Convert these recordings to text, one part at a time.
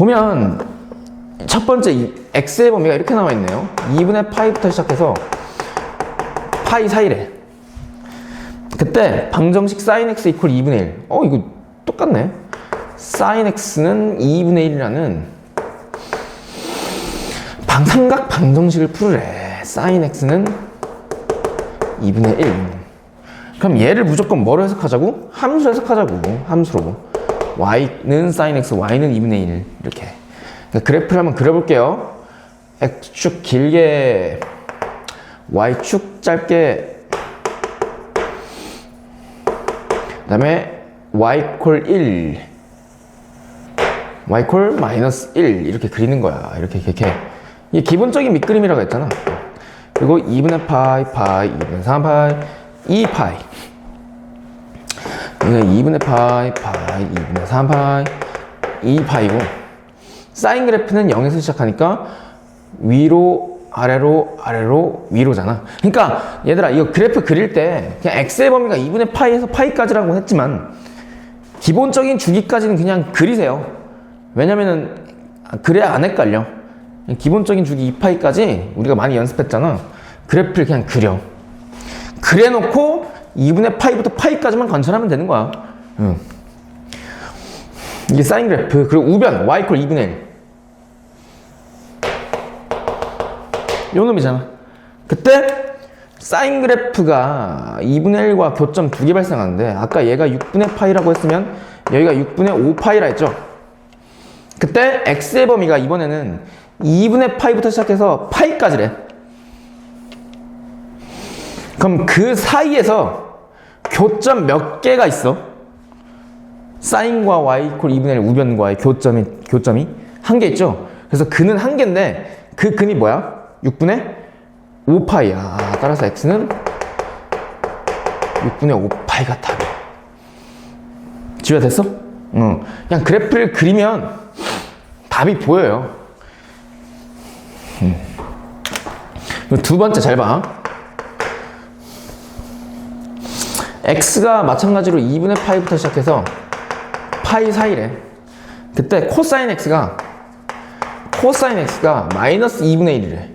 보면 첫 번째 x의 범위가 이렇게 나와 있네요. 2분의 파이부터 시작해서 파이 사이래. 그때 방정식 sin x 이퀄 2분의 1. 이거 똑같네. sin x는 2분의 1이라는 삼각 방정식을 풀으래. sin x는 2분의 1. 그럼 얘를 무조건 뭐로 해석하자고? 함수로 해석하자고. 함수로. y는 sin x, y는 2분의 1. 이렇게. 그러니까 그래프를 한번 그려볼게요. x축 길게, y축 짧게, 그 다음에 y 콜 1, y 콜 마이너스 1 이렇게 그리는 거야. 이렇게. 이게 기본적인 밑그림이라고 했잖아. 그리고 2분의 파이, 2분의 3파이, 2파이. 이게 2분의 파이, 2분의 3파이, 2파이고, 사인 그래프는 0에서 시작하니까 위로, 아래로, 위로잖아. 그러니까 얘들아, 이거 그래프 그릴 때 그냥 x의 범위가 2분의 파이에서 파이까지라고 했지만 기본적인 주기까지는 그냥 그리세요. 왜냐면은 그래야 안 헷갈려. 기본적인 주기 2파이까지 우리가 많이 연습했잖아. 그래프를 그냥 그려놓고 2분의 파이부터 파이까지만 관찰하면 되는 거야. 이게 사인 그래프. 그리고 우변 y 콜 2분의 1. 요 놈이잖아. 그때 사인 그래프가 2분의 1과 교점 2개 발생하는데 아까 얘가 6분의 파이라고 했으면 여기가 6분의 5파이라 했죠. 그때 x의 범위가 이번에는 2분의 파이부터 시작해서 파이까지래. 그럼 그 사이에서 교점 몇 개가 있어? 사인과 y 콜 2분의 1 우변과의 교점이 한 개 있죠? 그래서 근은 한 개인데 그 근이 뭐야? 6분의 5파이야. 따라서 x는 6분의 5파이가 답이야. 지우야 됐어? 그냥 그래프를 그리면 답이 보여요. 두 번째 잘 봐. x가 마찬가지로 2분의 파이부터 시작해서 파이 사이래. 그때 코사인 x가 마이너스 2분의 1이래.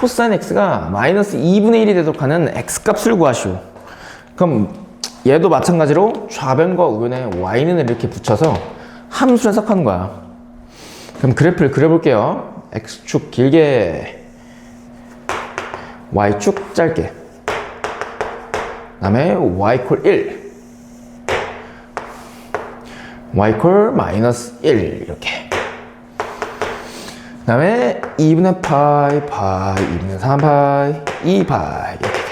코사인 x가 마이너스 2분의 1이 되도록 하는 x값을 구하시오. 그럼 얘도 마찬가지로 좌변과 우변에 y는 이렇게 붙여서 함수를 해석하는 거야. 그럼 그래프를 그려볼게요. x축 길게, y축 짧게, 그 다음에 y 콜 1, y 콜 마이너스 1 이렇게. 그 다음에 2분의 파이, 2분의 3파이, 2파이 이렇게.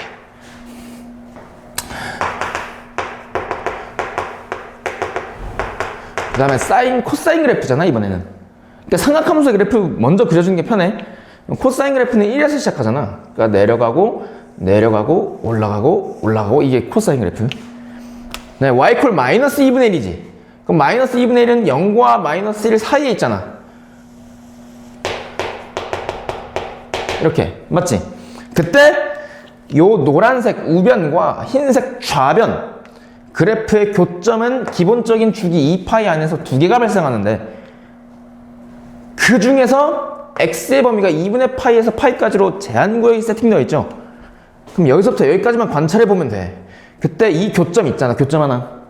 그 다음에 사인, 코사인 그래프잖아 이번에는. 그러니까 삼각함수의 그래프 먼저 그려주는 게 편해. 코사인 그래프는 1에서 시작하잖아. 그러니까 내려가고 올라가고 이게 코사인 그래프. 네, y 콜 마이너스 2분의 1이지. 그럼 마이너스 2분의 1은 0과 마이너스 1 사이에 있잖아. 이렇게 맞지? 그때 요 노란색 우변과 흰색 좌변 그래프의 교점은 기본적인 주기 2파이 안에서 2개가 발생하는데 그 중에서 x의 범위가 2분의 파이에서 파이까지로 제한구역이 세팅되어 있죠. 그럼 여기서부터 여기까지만 관찰해 보면 돼. 그때 이 교점 있잖아. 교점 하나.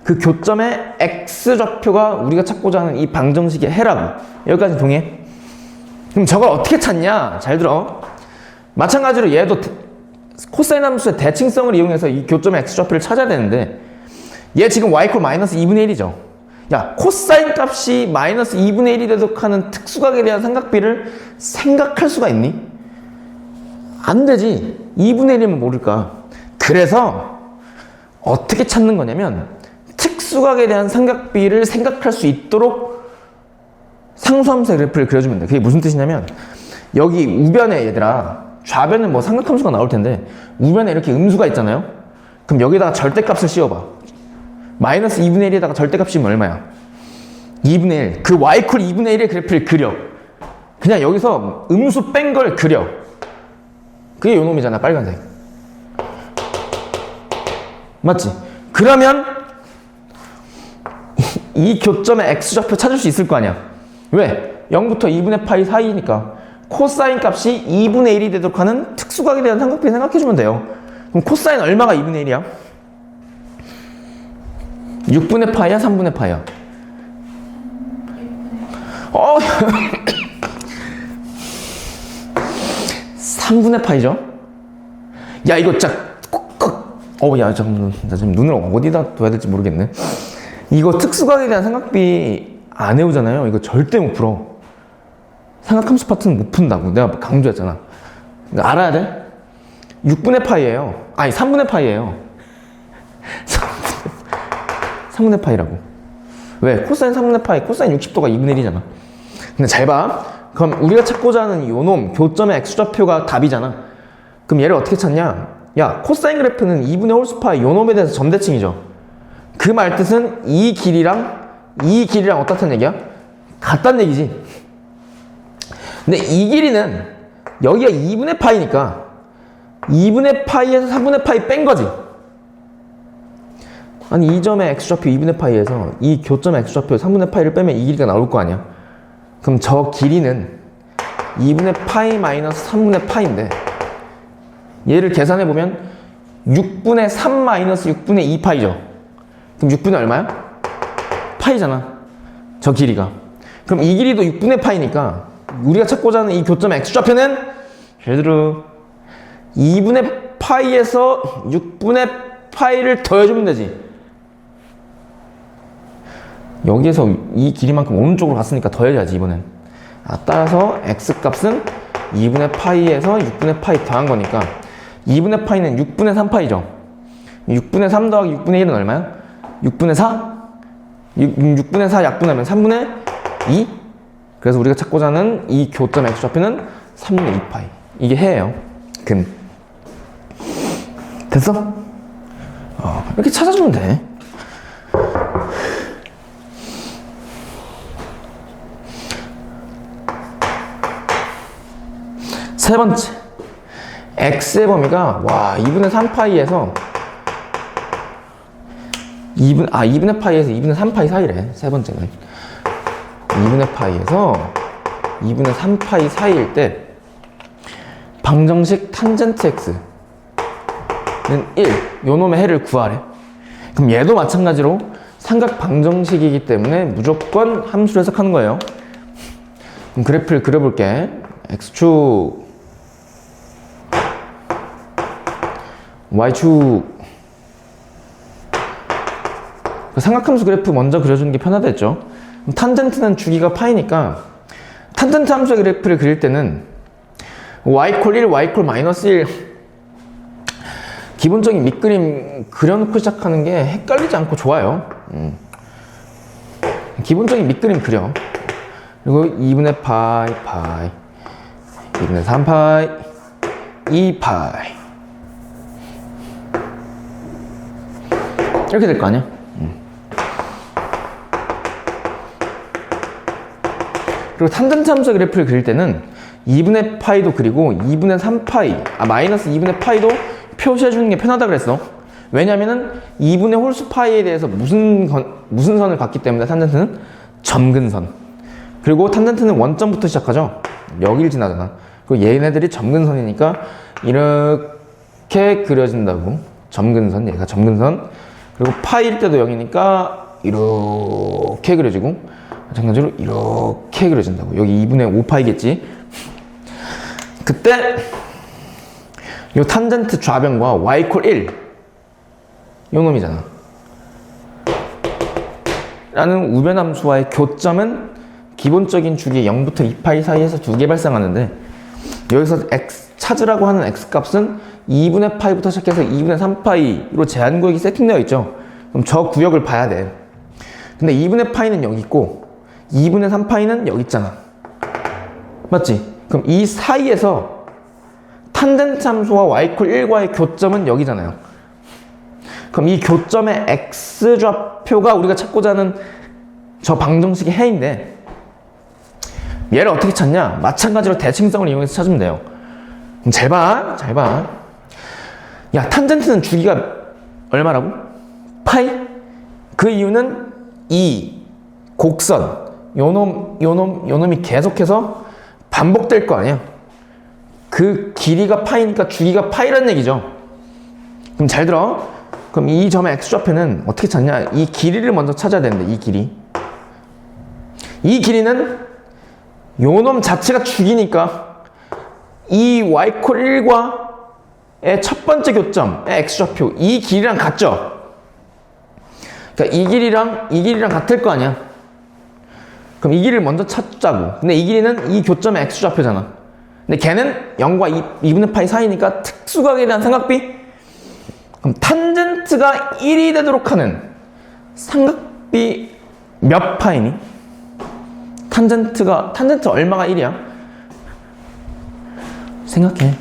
그 교점의 x좌표가 우리가 찾고자 하는 이 방정식의 해라고. 여기까지 동의해? 그럼 저걸 어떻게 찾냐? 잘 들어. 마찬가지로 얘도 코사인 함수의 대칭성을 이용해서 이 교점의 x좌표를 찾아야 되는데 얘 지금 y 콜 마이너스 2분의 1이죠. 야, 코사인 값이 마이너스 2분의 1이 되도록 하는 특수각에 대한 삼각비를 생각할 수가 있니? 안 되지. 2분의 1이면 모를까. 그래서 어떻게 찾는 거냐면 특수각에 대한 삼각비를 생각할 수 있도록 상수함수의 그래프를 그려주면 돼. 그게 무슨 뜻이냐면 여기 우변에 얘들아 좌변은 뭐 삼각함수가 나올 텐데 우변에 이렇게 음수가 있잖아요. 그럼 여기다가 절대값을 씌워봐. 마이너스 2분의 1에다가 절대값이면 얼마야? 2분의 1. 그 y콜 2분의 1의 그래프를 그려. 그냥 여기서 음수 뺀 걸 그려. 그게 요 놈이잖아. 빨간색. 맞지? 그러면 이 교점의 x좌표 찾을 수 있을 거 아니야. 왜? 0부터 2분의 파이 사이니까 코사인 값이 2분의 1이 되도록 하는 특수각에 대한 삼각비 생각해주면 돼요. 그럼 코사인 얼마가 2분의 1이야? 6분의 파이야? 3분의 파이야? 3분의 파이죠? 야, 이거 진짜 야, 잠깐만. 나 지금 눈을 어디다 둬야 될지 모르겠네. 이거 특수각에 대한 삼각비 안 외우잖아요. 이거 절대 못 풀어. 삼각함수 파트는 못 푼다고 내가 강조했잖아. 그러니까 알아야 돼? 6분의 파이예요. 아니 3분의 파이예요. 3분의 파이라고. 왜? 코사인 3분의 파이, 코사인 60도가 2분의 1이잖아. 근데 잘 봐. 그럼 우리가 찾고자 하는 요놈, 교점의 x좌표가 답이잖아. 그럼 얘를 어떻게 찾냐? 야, 코사인 그래프는 2분의 홀수파이 요놈에 대해서 점대칭이죠. 그 말 뜻은 이 길이랑 어떻다는 얘기야? 같다는 얘기지. 근데 이 길이는 여기가 2분의 파이니까 2분의 파이에서 3분의 파이 뺀 거지. 아니 이 점의 x좌표 2분의 파이에서 이 교점의 x좌표 3분의 파이를 빼면 이 길이가 나올 거 아니야. 그럼 저 길이는 2분의 파이 마이너스 3분의 파이인데 얘를 계산해보면 6분의 3 마이너스 6분의 2 파이죠. 그럼 6분의 얼마야? 파이잖아. 저 길이가. 그럼 이 길이도 6분의 파이니까 우리가 찾고자 하는 이 교점의 x좌표는 제대로 2분의 파이에서 6분의 파이를 더해주면 되지. 여기에서 이 길이만큼 오른쪽으로 갔으니까 더해야지 이번엔. 따라서 x값은 2분의 파이에서 6분의 파이 더한 거니까 2분의 파이는 6분의 3파이죠. 6분의 3 더하기 6분의 1은 얼마야? 6분의 4? 6분의 4 약분하면 3분의 2? 그래서 우리가 찾고자 하는 이 교점 x좌표는 3분의 2파이. 이게 해예요. 근. 됐어? 이렇게 찾아주면 돼. 세 번째. x의 범위가 2분의 3파이에서 2분의 파이에서 2분의 3파이 사이래. 세 번째는 2분의 파이에서 2분의 3파이 사이일 때 방정식 탄젠트 x는 1, 요놈의 해를 구하래. 그럼 얘도 마찬가지로 삼각 방정식이기 때문에 무조건 함수로 해석하는 거예요. 그럼 그래프를 그려볼게. x축, y축. 삼각함수 그래프 먼저 그려주는 게 편하다 했죠. 탄젠트는 주기가 파이니까 탄젠트 함수의 그래프를 그릴 때는 y 콜 1, y 콜 마이너스 1 기본적인 밑그림 그려놓고 시작하는 게 헷갈리지 않고 좋아요. 기본적인 밑그림 그려. 그리고 2분의 파이, 2분의 3파이, 2파이 이렇게 될 거 아니야? 그리고 탄젠트 함수의 그래프를 그릴 때는 2분의 파이도 그리고 2분의 3파이, 마이너스 2분의 파이도 표시해주는 게 편하다 그랬어. 왜냐면은 2분의 홀수 파이에 대해서 무슨 선을 갖기 때문에 탄젠트는 점근선. 그리고 탄젠트는 원점부터 시작하죠. 여길 지나잖아. 그리고 얘네들이 점근선이니까 이렇게 그려진다고. 점근선, 얘가 점근선. 그리고 파이일 때도 0이니까 이렇게 그려지고 마찬가지로 이렇게 그려진다고. 여기 2분의 5파이겠지. 그때 이 탄젠트 좌변과 y 콜 1 요 놈이잖아. 라는 우변함수와의 교점은 기본적인 주기 0부터 2파이 사이에서 두 개 발생하는데 여기서 찾으라고 하는 x값은 2분의 파이부터 시작해서 2분의 3파이로 제한구역이 세팅되어 있죠. 그럼 저 구역을 봐야 돼. 근데 2분의 파이는 여기 있고 2분의 3파이는 여기 있잖아. 맞지? 그럼 이 사이에서 탄젠트 함수와 y콜 1과의 교점은 여기잖아요. 그럼 이 교점의 x좌표가 우리가 찾고자 하는 저 방정식의 해인데 얘를 어떻게 찾냐? 마찬가지로 대칭성을 이용해서 찾으면 돼요. 그럼 잘 봐. 야, 탄젠트는 주기가 얼마라고? 파이? 그 이유는 이 곡선 요놈이 계속해서 반복될 거 아니야. 그 길이가 파이니까 주기가 파이란 얘기죠. 그럼 잘 들어. 그럼 이 점의 x좌표는 어떻게 찾냐? 이 길이를 먼저 찾아야 되는데, 이 길이. 이 길이는 요놈 자체가 주기니까 이 y=1과의 첫 번째 교점의 x좌표, 이 길이랑 같죠? 그러니까 이 길이랑 같을 거 아니야. 그럼 이 길이를 먼저 찾자고. 근데 이 길이는 이 교점의 x좌표잖아. 근데 걔는 0과 2분의 파이 사이니까 특수각에 대한 삼각비? 그럼 탄젠트가 1이 되도록 하는 삼각비 몇 파이니? 탄젠트 얼마가 1이야? 생각해.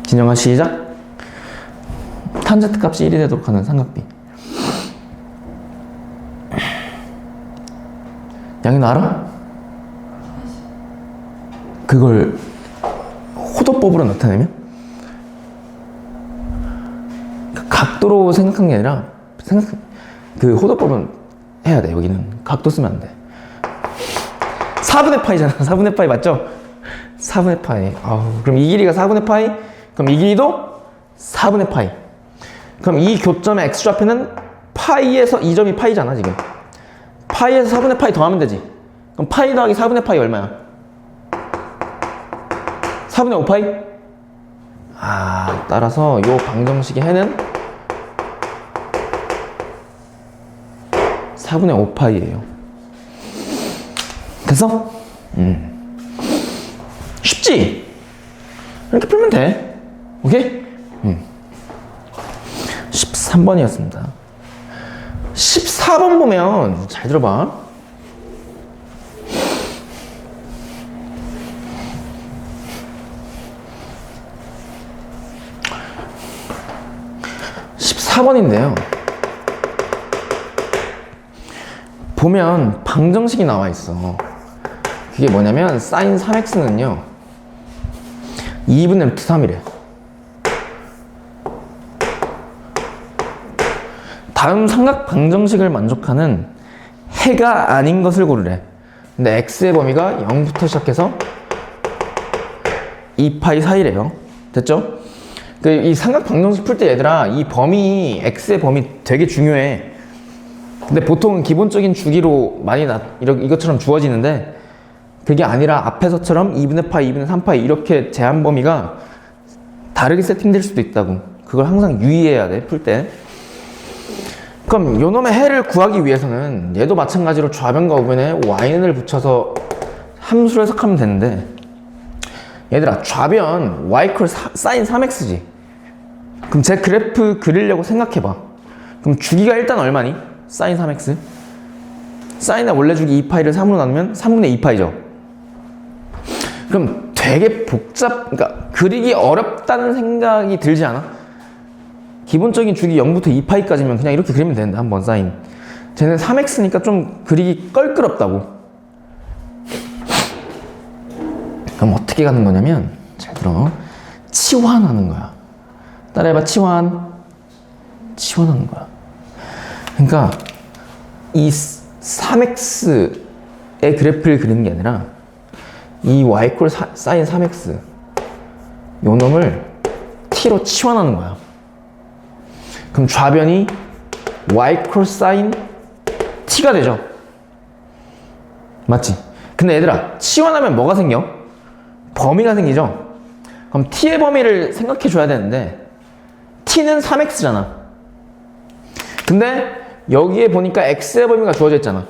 진영아 시작. 탄젠트 값이 1이 되도록 하는 삼각비. 양이 알아? 그걸 호도법으로 나타내면? 각도로 생각한 게 아니라 그 호도법은 해야 돼. 여기는 각도 쓰면 안 돼. 4분의 파이잖아. 4분의 파이 맞죠? 4분의 파이. 그럼 이 길이가 4분의 파이? 그럼 이 길이도 4분의 파이. 그럼 이 교점의 x좌표는 파이에서 이 점이 파이잖아 지금. 파이에서 4분의 파이 더하면 되지. 그럼 파이 더하기 4분의 파이 얼마야? 4분의 5파이? 따라서 요 방정식의 해는 4분의 5파이예요. 됐어? 쉽지? 이렇게 풀면 돼. 오케이? 13번이었습니다. 14번 보면 잘 들어봐. (14번인데요) 보면 방정식이 나와 있어. 그게 뭐냐면 sin 3x는요 2분의 루트 3이래. 다음 삼각 방정식을 만족하는 해가 아닌 것을 고르래. 근데 x의 범위가 0부터 시작해서 2파이 사이래요. 됐죠? 이 삼각 방정식 풀 때 얘들아, 이 범위, x의 범위 되게 중요해. 근데 보통은 기본적인 주기로 많이 이것처럼 주어지는데, 그게 아니라 앞에서처럼 2분의 파이, 2분의 3파이 이렇게 제한 범위가 다르게 세팅될 수도 있다고. 그걸 항상 유의해야 돼, 풀 때. 그럼 요놈의 해를 구하기 위해서는 얘도 마찬가지로 좌변과 우변에 yn을 붙여서 함수를 해석하면 되는데, 얘들아 좌변 y sin 3x지. 그럼 제 그래프 그리려고 생각해봐. 그럼 주기가 일단 얼마니? sin 3x. sin의 원래 주기 2파이를 3으로 나누면 3분의 2파이죠. 그럼 되게 그러니까 그리기 어렵다는 생각이 들지 않아? 기본적인 주기 0부터 2파이까지면 그냥 이렇게 그리면 되는데, 한번 sin. 쟤는 3x니까 좀 그리기 껄끄럽다고. 그럼 어떻게 가는 거냐면, 잘 들어. 치환하는 거야. 따라해봐. 치환하는 거야. 그러니까 이 3x의 그래프를 그리는 게 아니라 이 y sin 3x 요 놈을 t로 치환하는 거야. 그럼 좌변이 y sin t가 되죠. 맞지? 근데 얘들아, 치환하면 뭐가 생겨? 범위가 생기죠? 그럼 t의 범위를 생각해 줘야 되는데, t는 3x잖아. 근데 여기에 보니까 x의 범위가 주어져 있잖아.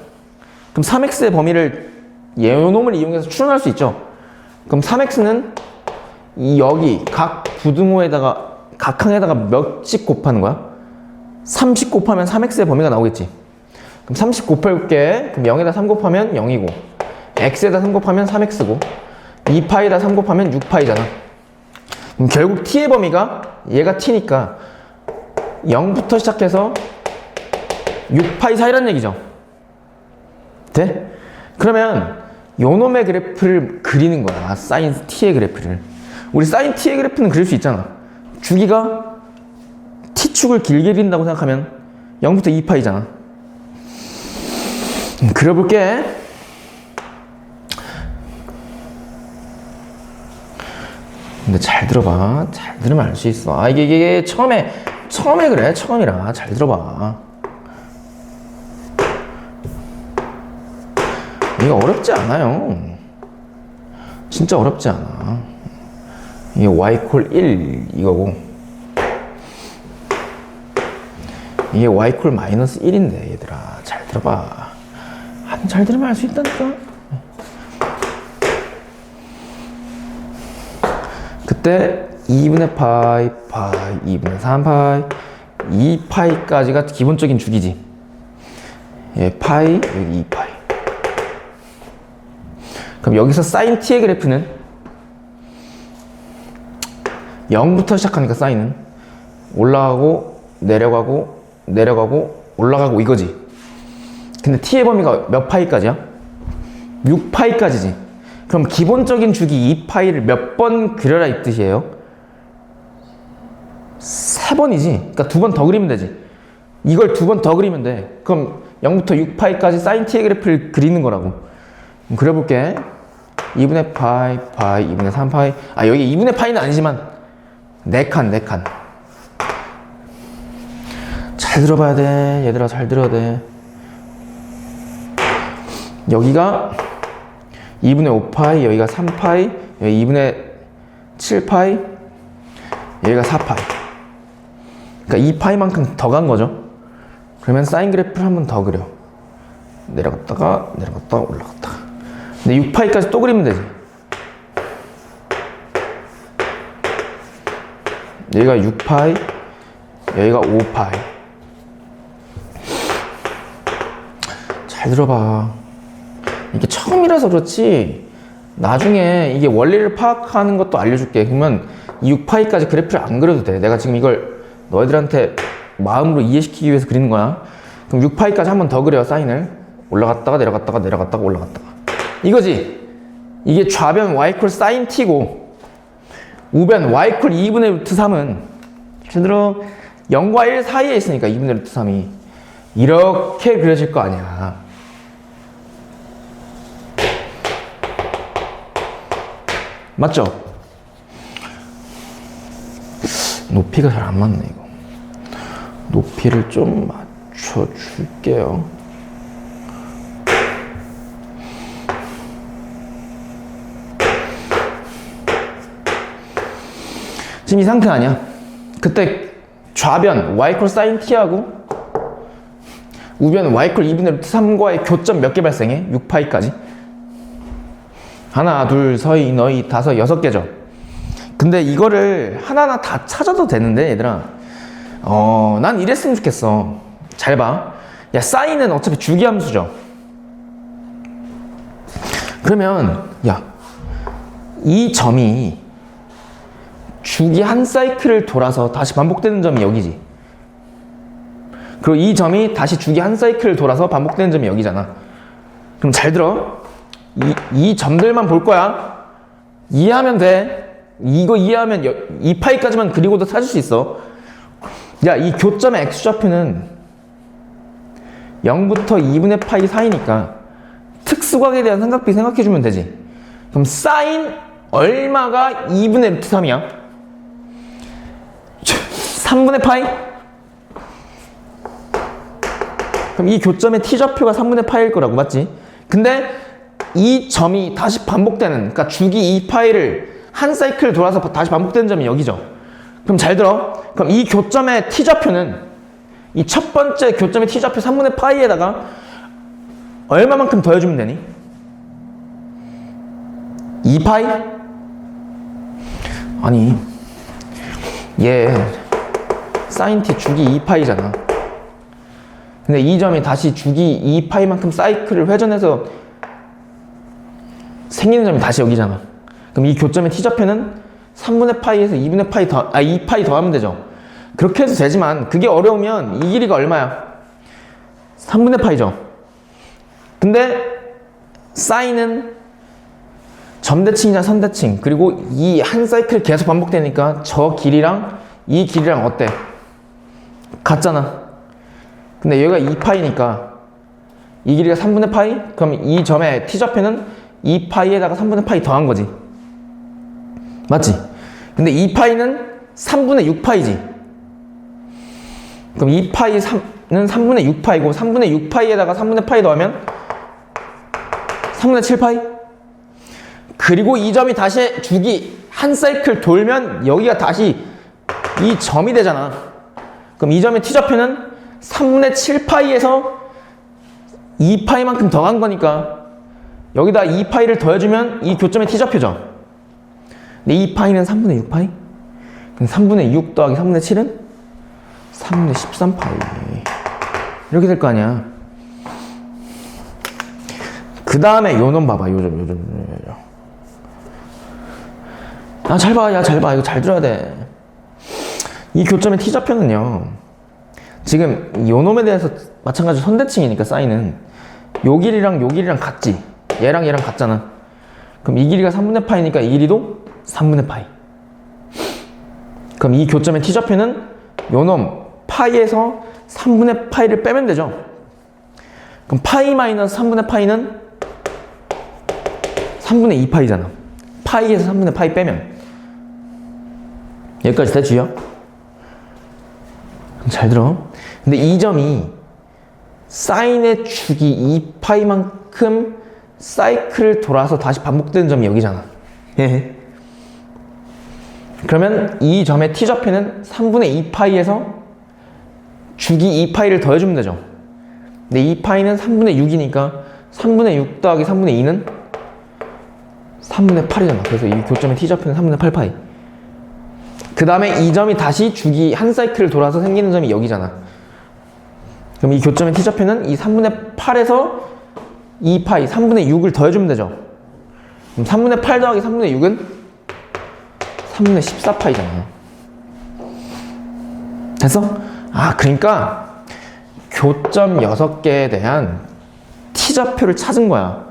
그럼 3x의 범위를 요놈을 이용해서 추론할 수 있죠. 그럼 3x는 여기 각 부등호에다가 각항에다가 몇씩 곱하는 거야? 30 곱하면 3x의 범위가 나오겠지. 그럼 30 곱해볼게. 그럼 0에다 3 곱하면 0이고, x에다 3 곱하면 3x고, 2파이에다 3 곱하면 6파이잖아. 그럼 결국 t의 범위가, 얘가 t니까 0부터 시작해서 6파이 사이란 얘기죠. 돼? 그러면 요놈의 그래프를 그리는 거야. sin t의 그래프를. 우리 sin t의 그래프는 그릴 수 있잖아. 주기가 t축을 길게 그린다고 생각하면 0부터 2파이잖아. 그려볼게. 근데 잘 들어봐. 잘 들으면 알 수 있어. 아, 이게 처음에 그래. 처음이라. 잘 들어봐. 이거 어렵지 않아요. 진짜 어렵지 않아. 이게 y콜 1 이거고, 이게 y콜 마이너스 1인데 얘들아 잘 들어봐. 잘 들으면 알 수 있다니까. 그때 2분의 파이 2분의 3파이 2파이까지가 기본적인 주기지. 예, 파이 여기 2파이. 그럼 여기서 사인 t의 그래프는 0부터 시작하니까 사인은 올라가고 내려가고 올라가고 이거지. 근데 t의 범위가 몇 파이까지야? 6파이까지지. 그럼 기본적인 주기 2파이를 몇 번 그려라 이 뜻이에요? 3번이지. 그러니까 2번 더 그리면 되지. 이걸 2번 더 그리면 돼. 그럼 0부터 6파이까지 사인 t의 그래프를 그리는 거라고. 그려볼게. 2분의 파이 2분의 3파이. 아, 여기 2분의 파이는 아니지만 4칸. 잘 들어봐야 돼. 얘들아 잘 들어야 돼. 여기가 2분의 5파이, 여기가 3파이, 여기 2분의 7파이, 여기가 4파이. 그러니까 2파이만큼 더 간 거죠. 그러면 사인 그래프를 한 번 더 그려. 내려갔다가 올라갔다가. 근데 6파이까지 또 그리면 되지. 여기가 6파이, 여기가 5파이. 잘 들어봐. 이게 처음이라서 그렇지 나중에 이게 원리를 파악하는 것도 알려줄게. 그러면 이 6파이까지 그래프를 안 그려도 돼. 내가 지금 이걸 너희들한테 마음으로 이해시키기 위해서 그리는 거야. 그럼 6파이까지 한 번 더 그려. 사인을 올라갔다가 내려갔다가 올라갔다가 이거지. 이게 좌변 y콜 사인 t고 우변 y콜 2분의 루트 3은 잘 들어 0과 1 사이에 있으니까 2분의 루트 3이 이렇게 그려질 거 아니야. 맞죠? 높이가 잘 안 맞네 이거. 높이를 좀 맞춰줄게요. 지금 이 상태 아니야? 그때 좌변 y콜 사인 t하고 우변 y콜 2분의 루트 3과의 교점 몇 개 발생해? 6파이까지. 하나, 둘, 서희, 너희, 다섯, 6개죠. 근데 이거를 하나하나 다 찾아도 되는데 얘들아 난 이랬으면 좋겠어. 잘 봐. 야, 사인은 어차피 주기함수죠. 그러면 야, 이 점이 주기 한 사이클을 돌아서 다시 반복되는 점이 여기지. 그리고 이 점이 다시 주기 한 사이클을 돌아서 반복되는 점이 여기잖아. 그럼 잘 들어. 이 점들만 볼 거야. 이해하면 돼. 이거 이해하면 2파이까지만 그리고도 찾을 수 있어. 야, 이 교점의 x좌표는 0부터 2분의 파이 사이니까 특수각에 대한 삼각비 생각해주면 되지. 그럼 사인 얼마가 2분의 루트 3이야? 3분의 파이? 그럼 이 교점의 t좌표가 3분의 파이일 거라고, 맞지? 근데 이 점이 다시 반복되는, 그러니까 주기 2파이를 한 사이클 돌아서 다시 반복되는 점이 여기죠. 그럼 잘 들어. 그럼 이 교점의 t좌표는 이 첫 번째 교점의 t좌표 3분의 파이에다가 얼마만큼 더해주면 되니? 2파이? 아니, 얘 사인 t 주기 2파이잖아. 근데 이 점이 다시 주기 2파이만큼 사이클을 회전해서 생기는 점이 다시 여기잖아. 그럼 이 교점의 t좌표는 3분의 파이에서 2분의 파이 2파이 더하면 되죠. 그렇게 해도 되지만 그게 어려우면 이 길이가 얼마야? 3분의 파이죠. 근데 사인은 점대칭이냐 선대칭, 그리고 이 한 사이클 계속 반복되니까 저 길이랑 이 길이랑 어때? 같잖아. 근데 여기가 2파이니까 이 길이가 3분의 파이? 그럼 이 점의 t좌표는 2파이에다가 3분의 파이 더한 거지. 맞지? 근데 2파이는 3분의 6파이지. 그럼 2파이는 3분의 6파이고 3분의 6파이에다가 3분의 파이 더하면 3분의 7파이? 그리고 이 점이 다시 주기 한 사이클 돌면 여기가 다시 이 점이 되잖아. 그럼 이 점의 t좌표는 3분의 7파이에서 2파이만큼 더한 거니까 여기다 2파이를 더해주면 이 교점의 t좌표죠. 근데 2파이는 3분의 6파이? 그럼 3분의 6 더하기 3분의 7은 3분의 13파이. 이렇게 될 거 아니야. 그 다음에 요 놈 봐봐. 요 점. 아, 잘 봐. 야, 잘 봐. 이거 잘 들어야 돼. 이 교점의 t좌표는요. 지금 요 놈에 대해서 마찬가지로 선대칭이니까 사인은 요 길이랑 같지. 얘랑 같잖아. 그럼 이 길이가 3분의 파이니까 이 길이도 3분의 파이. 그럼 이 교점의 t좌표는 요놈 파이에서 3분의 파이를 빼면 되죠. 그럼 파이 마이너스 3분의 파이는 3분의 2파이잖아. 파이에서 3분의 파이 빼면. 여기까지 됐지요? 잘 들어. 근데 이 점이 사인의 주기 2파이만큼 사이클을 돌아서 다시 반복되는 점이 여기잖아. 그러면 이 점의 t좌표는 3분의 2파이에서 주기 2파이를 더해주면 되죠. 근데 2파이는 3분의 6이니까 3분의 6 더하기 3분의 2는 3분의 8이잖아. 그래서 이 교점의 t좌표는 3분의 8파이. 그 다음에 이 점이 다시 주기 한 사이클을 돌아서 생기는 점이 여기잖아. 그럼 이 교점의 t좌표는 이 3분의 8에서 2파이, 3분의 6을 더해주면 되죠. 그럼 3분의 8 더하기 3분의 6은 3분의 14파이잖아. 됐어? 아, 그러니까 교점 6개에 대한 t좌표를 찾은 거야.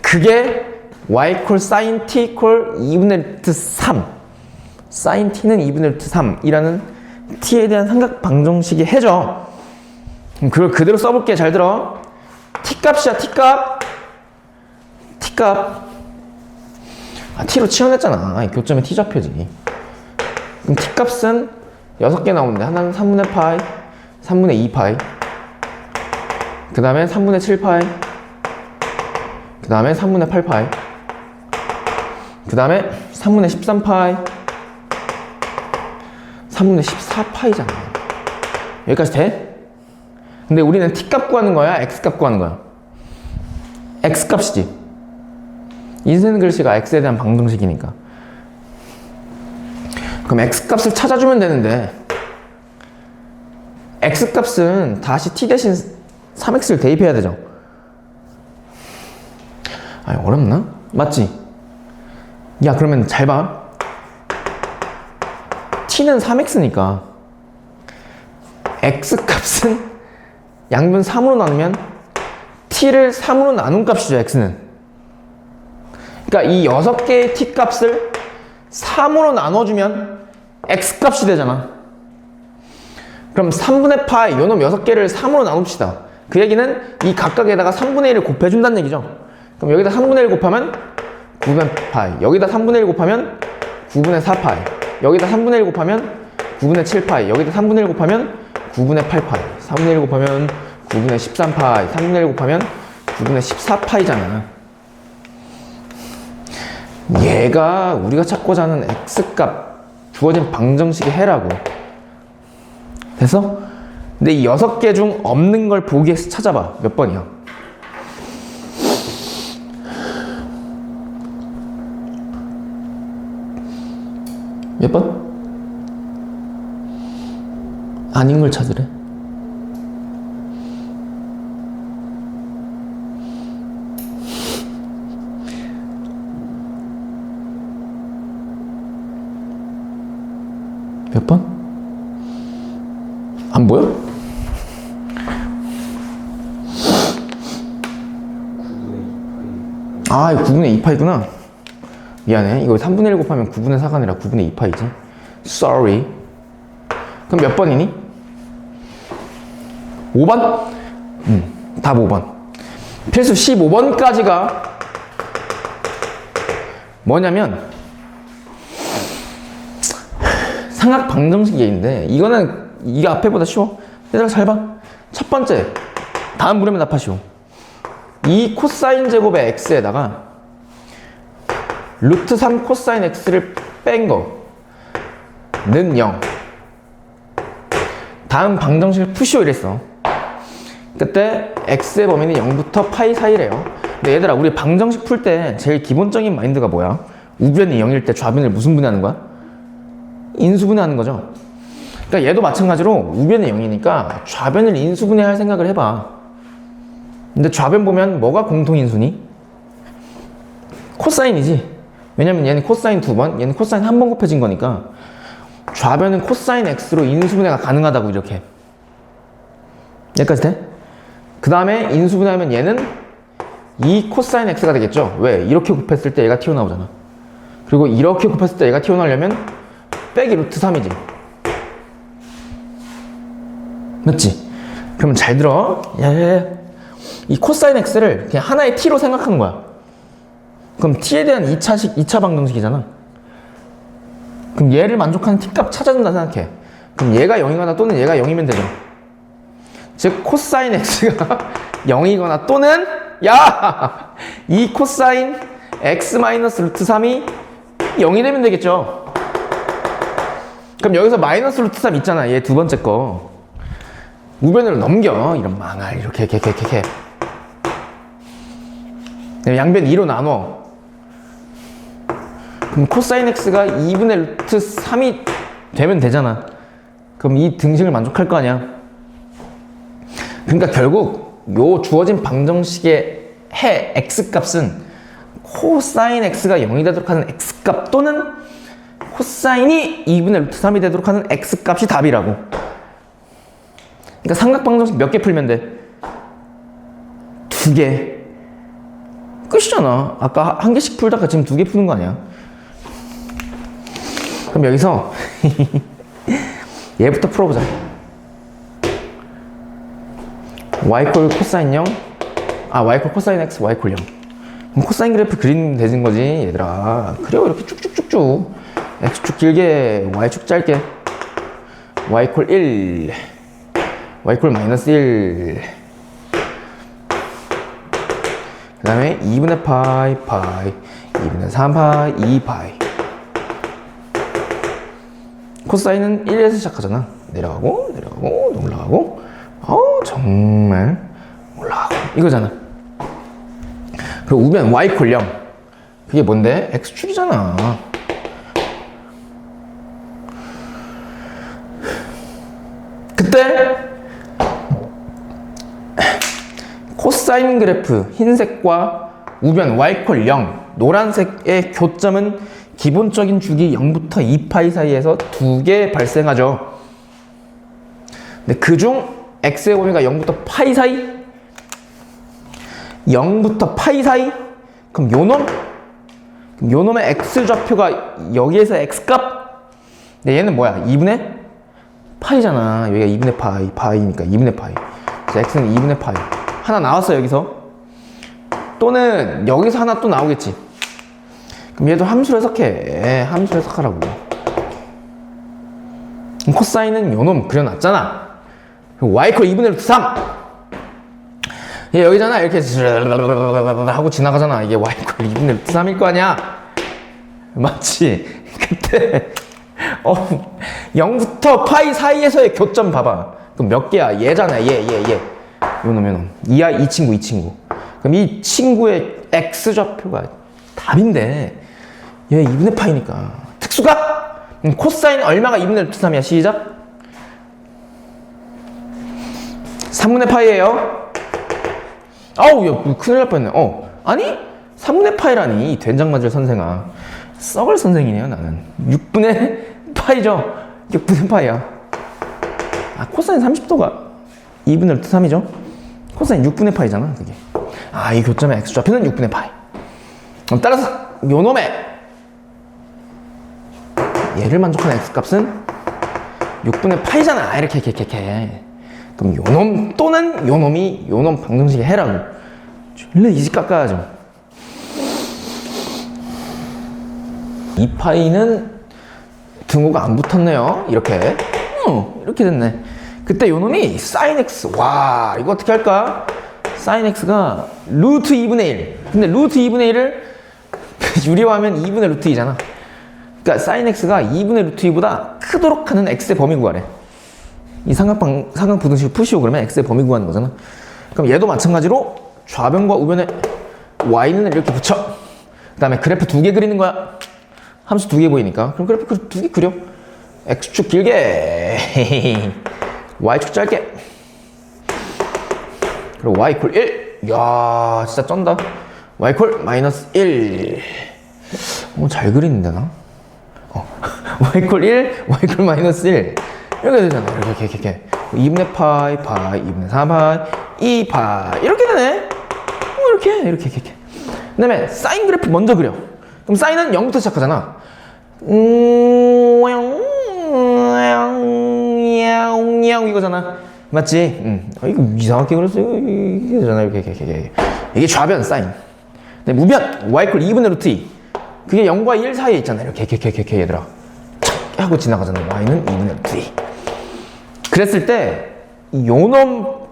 그게 y 콜 sin t 콜 2분의 루트 3 sin t는 2분의 루트 3이라는 t에 대한 삼각 방정식이 해줘. 그걸 그대로 써볼게. 잘 들어. t값이야. t값. t로 치환했잖아. 교점의 t좌표지. 그럼 t값은 6개 나오는데 하나는 3분의 파이, 3분의 2파이, 그 다음에 3분의 7파이, 그 다음에 3분의 8파이, 그 다음에 3분의 13파이, 3분의 14파이잖아. 여기까지 돼? 근데 우리는 t값 구하는 거야? x값 구하는 거야? x값이지. 인쇄는 글씨가 x에 대한 방정식이니까. 그럼 x값을 찾아주면 되는데 x값은 다시 t 대신 3x를 대입해야 되죠. 아, 어렵나? 맞지? 야, 그러면 잘 봐. t는 3x니까 x값은 양변 3으로 나누면 t를 3으로 나눈 값이죠. x는. 그러니까 이 6개의 t값을 3으로 나눠주면 x값이 되잖아. 그럼 3분의 파이 요놈 6개를 3으로 나눕시다. 그 얘기는 이 각각에다가 3분의 1을 곱해준다는 얘기죠. 그럼 여기다 3분의 1 곱하면 9분의 파이, 여기다 3분의 1 곱하면 9분의 4파이, 여기다 3분의 1 곱하면 9분의 7파이, 여기다 3분의 1 곱하면 9분의 8파이, 3분의 1 곱하면 9분의 13파이, 3분의 1 곱하면 9분의 14파이잖아. 얘가 우리가 찾고자 하는 x값 주어진 방정식의 해라고. 됐어? 근데 이 6개 중 없는 걸 보기 위해서 찾아봐. 몇 번이야? 몇 번? 아닌 걸 찾으래. 몇 번? 안 보여? 9분의 2파이. 아, 이거 9분의 2파이구나. 미안해. 이거 3분의 1 곱하면 9분의 4가 아니라 9분의 2파이지. Sorry. 그럼 몇 번이니? 5번? 답 5번. 필수 15번까지가 뭐냐면 삼각 방정식 얘기인데 이거는 이게 앞에보다 쉬워. 얘들아 잘 봐. 첫 번째 다음 물음에 답하시오. 이 코사인 제곱의 x에다가 루트 3 코사인 x를 뺀 거는 0. 다음 방정식을 푸시오 이랬어. 그때 x의 범위는 0부터 파이 사이래요. 근데 얘들아 우리 방정식 풀 때 제일 기본적인 마인드가 뭐야? 우변이 0일 때 좌변을 무슨 분해하는 거야? 인수분해하는 거죠. 그러니까 얘도 마찬가지로 우변이 0이니까 좌변을 인수분해할 생각을 해봐. 근데 좌변 보면 뭐가 공통인수니? 코사인이지. 왜냐면 얘는 코사인 2번, 얘는 코사인 1번 곱해진 거니까 좌변은 코사인 x로 인수분해가 가능하다고 이렇게. 여기까지 돼? 그 다음에 인수분해하면 얘는 2 코사인 x가 되겠죠. 왜? 이렇게 곱했을 때 얘가 튀어나오잖아. 그리고 이렇게 곱했을 때 얘가 튀어나오려면 빼기 루트 3이지. 맞지? 그러면 잘 들어. 이 코사인 x를 그냥 하나의 t로 생각하는 거야. 그럼 t에 대한 2차 방정식이잖아. 그럼 얘를 만족하는 t값 찾아준다 생각해. 그럼 얘가 0이거나 또는 얘가 0이면 되죠. 즉 코사인 x가 0이거나 또는 이 코사인 x 마이너스 루트 3이 0이 되면 되겠죠. 그럼 여기서 마이너스 루트 3 있잖아. 얘 두 번째 거. 우변으로 넘겨. 이런 망할 이렇게 양변 2로 나눠. 그럼 코사인 x가 2분의 루트 3이 되면 되잖아. 그럼 이 등식을 만족할 거 아니야. 그러니까 결국 요 주어진 방정식의 해 x값은 코사인 x가 0이 되도록 하는 x값 또는 코사인이 2분의 루트 3이 되도록 하는 x값이 답이라고. 그러니까 삼각방정식 몇 개 풀면 돼? 2개. 끝이잖아. 아까 한 개씩 풀다가 지금 2개 푸는 거 아니야? 그럼 여기서 얘부터 풀어보자. y 콜 코사인 0, y 콜 코사인 x, y 콜 0. 그럼 코사인 그래프 그리면 되는 거지, 얘들아. 그래요, 이렇게 쭉쭉쭉쭉. x축 길게, y축 짧게. y 콜 1, y 콜 마이너스 1. 그 다음에 2분의 파이, 2분의 3 파이, 2 파이. 코사인은 1에서 시작하잖아. 내려가고, 올라가고. 정말 올라가고. 이거잖아. 그리고 우변 y 콜 0. 그게 뭔데? x축이잖아. 그때 코사인 그래프 흰색과 우변 y 콜 0, 노란색의 교점은 기본적인 주기 0부터 2파이 사이에서 2개 발생하죠. 근데 그중 x의 범위가 0부터 파이 사이? 0부터 파이 사이? 그럼 요놈의 x좌표가 여기에서 x값? 근데 얘는 뭐야? 2분의 파이잖아. 여기가 2분의 파이니까 2분의 파이. 그래서 x는 2분의 파이. 하나 나왔어, 여기서. 또는 여기서 하나 또 나오겠지. 그럼 얘도 함수로 해석해. 함수로 해석하라고. 코사인은 요놈 그려놨잖아. 그리고 y 콜 2분의 루트 3. 얘 여기잖아. 이렇게 하고 지나가잖아. 이게 y 콜 2분의 루트 3일 거 아니야. 맞지? 그때 0부터 파이 사이에서의 교점 봐봐. 그럼 몇 개야? 얘잖아. 얘. 요놈. 이 친구. 그럼 이 친구의 x좌표가 답인데 얘 2분의 파이니까 특수가? 코사인 얼마가 2분의 루트 3이야? 시작. 3분의 파이예요. 아우, 야, 큰일 날 뻔했네. 아니? 3분의 파이라니, 이 된장맞을 선생아. 썩을 선생이네요, 나는. 6분의 파이죠. 6분의 파이야. 코사인 30도가 2분의 루트 3이죠. 코사인 6분의 파이잖아, 그게. 이 교점의 x좌표는 6분의 파이. 따라서 요놈의 얘를 만족하는 x값은 6분의 파이잖아. 이렇게. 그럼 요놈 또는 요놈이 요놈 방정식에 해라고. 졸라 이지 깎아야죠. 2파이는 등호가 안 붙었네요. 이렇게. 이렇게 됐네. 그때 요놈이 sin x. 와, 이거 어떻게 할까? sin x가 루트 2분의 1. 근데 루트 2분의 1을 유리화하면 2분의 루트 2잖아. 그러니까 sin x가 2분의 루트 2보다 크도록 하는 x의 범위 구하래. 이 삼각 부등식을 푸시고 그러면 x의 범위 구하는 거잖아. 그럼 얘도 마찬가지로 좌변과 우변에 y는 이렇게 붙여. 그 다음에 그래프 2개 그리는 거야. 함수 2개 보이니까. 그럼 그래프 2개 그려. x축 길게 y축 짧게. 그리고 y 이퀄 1. 이야, 진짜 쩐다. y 이퀄 마이너스 1. 잘 그리는데 나? y 이퀄 1, y 이퀄 마이너스 1. 이렇게 되잖아. 이렇게. 2분의 파이, 2분의 3파이, 2파이. 이렇게 되네. 이렇게. 그 다음에 사인 그래프 먼저 그려. 그럼 사인은 0부터 시작하잖아. 이거잖아. 맞지? 이거 이상하게 그렸어. 이게 되잖아. 이렇게. 이게 좌변 사인. 근데 우변 y 이퀄 2분의 루트 2. 그게 0과 1 사이에 있잖아. 이렇게 얘들아. 착 하고 지나가잖아. y는 2분의 루트 2. 그랬을 때 요놈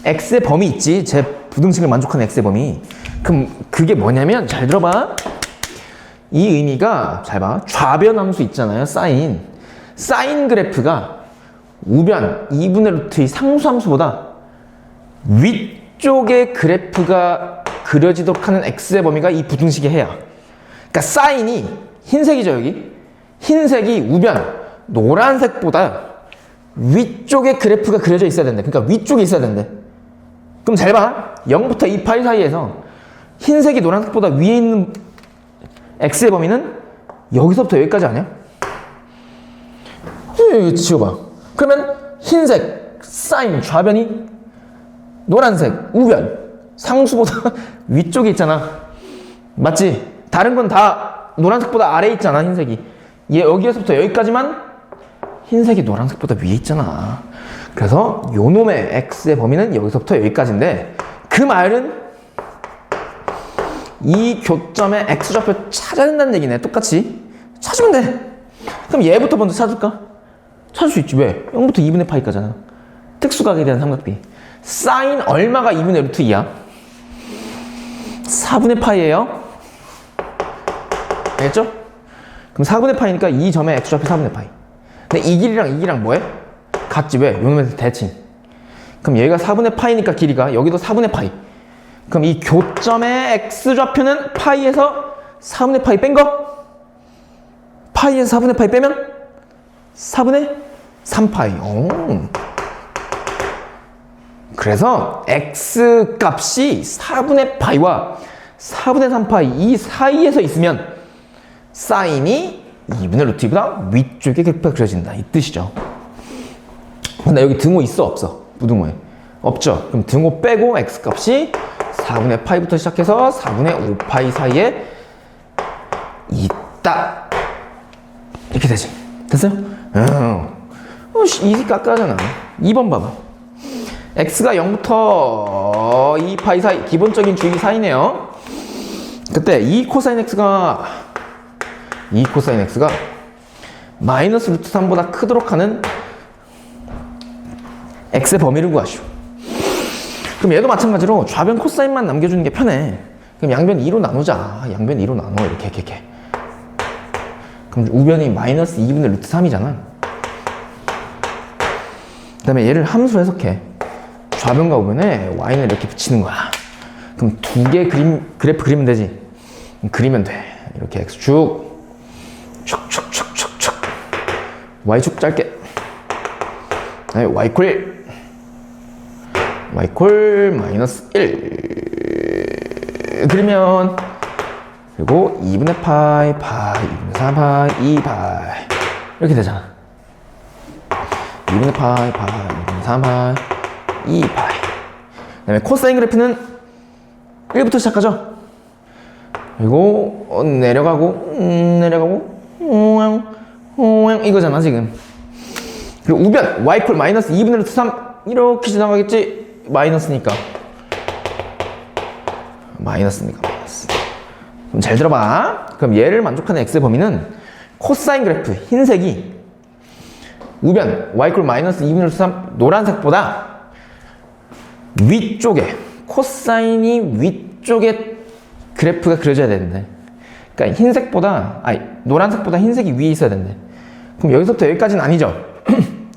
x의 범위 있지. 제 부등식을 만족하는 x의 범위. 그럼 그게 뭐냐면 잘 들어봐. 이 의미가 잘 봐. 좌변 함수 있잖아요. 사인 그래프가 우변 2분의 루트 2 상수 함수보다 위쪽의 그래프가 그려지도록 하는 x의 범위가 이 부등식의 해야. 그러니까 사인이 흰색이죠, 여기. 흰색이 우변 노란색보다 위쪽에 그래프가 그려져 있어야 된대. 그러니까 위쪽에 있어야 된대. 그럼 잘 봐. 0부터 2파이 사이에서 흰색이 노란색보다 위에 있는 x의 범위는 여기서부터 여기까지 아니야? 지워봐. 그러면 흰색 사인 좌변이 노란색 우변 상수보다 위쪽에 있잖아. 맞지? 다른 건 다 노란색보다 아래에 있잖아. 흰색이. 얘 여기에서부터 여기까지만 흰색이 노란색보다 위에 있잖아. 그래서 요놈의 x의 범위는 여기서부터 여기까지인데 그 말은 이 교점의 x좌표 찾아야 된다는 얘기네. 똑같이 찾으면 돼. 그럼 얘부터 먼저 찾을까? 찾을 수 있지. 왜? 0부터 2분의 파이까지잖아. 특수각에 대한 삼각비. 사인 얼마가 2분의 루트 2야? 4분의 파이예요. 알겠죠? 그럼 4분의 파이니까 이 점의 x좌표 4분의 파이. 근데 이 길이랑 뭐해? 같지. 왜? 요놈에서 대칭. 그럼 얘가 4분의 파이니까 길이가 여기도 4분의 파이. 그럼 이 교점의 x좌표는 파이에서 4분의 파이 뺀 거? 파이에서 4분의 파이 빼면 4분의 3파이. 그래서 x 값이 4분의 파이와 4분의 3파이 이 사이에서 있으면 사인이 2분의 루트 2보다 위쪽에 그래프가 그려진다. 이 뜻이죠. 근데 여기 등호 있어? 없어? 무등호에. 없죠? 그럼 등호 빼고 x 값이 4분의 파이부터 시작해서 4분의 5파이 사이에 있다. 이렇게 되지. 됐어요? 이지 깎아잖아. 2번 봐봐. x가 0부터 2파이 사이, 기본적인 주기 사이네요. 그때 2 코사인 x가 마이너스 루트 3보다 크도록 하는 x의 범위를 구하시오. 그럼 얘도 마찬가지로 좌변 코사인만 남겨주는 게 편해. 그럼 양변 2로 나누자. 양변 2로 나눠. 이렇게. 그럼 우변이 마이너스 2분의 루트 3이잖아. 그 다음에 얘를 함수로 해석해. 좌변과 우변에 y는 이렇게 붙이는 거야. 그럼 두 개 그래프 그리면 되지. 그리면 돼. 이렇게 x축 축축축축축 y축 짧게. y 이퀄 1 y 이퀄 마이너스 1 그리면 그리고 2분의 파이 2분의 3파이 2파이 이렇게 되잖아. 2분의 파이 2분의 3파이 2파이. 그 다음에 코사인 그래프는 1부터 시작하죠. 그리고 내려가고 이거잖아 지금. 그리고 우변 y 이퀄 마이너스 2분의 루트 3 이렇게 지나가겠지? 마이너스니까 마이너스. 그럼 잘 들어봐. 그럼 얘를 만족하는 x의 범위는 코사인 그래프 흰색이 우변 y = 마이너스 2분의 루트 3 노란색보다 위쪽에 코사인이 위쪽에 그래프가 그려져야 되는데, 그러니까 흰색보다 노란색보다 흰색이 위에 있어야 되는데, 그럼 여기서부터 여기까지는 아니죠.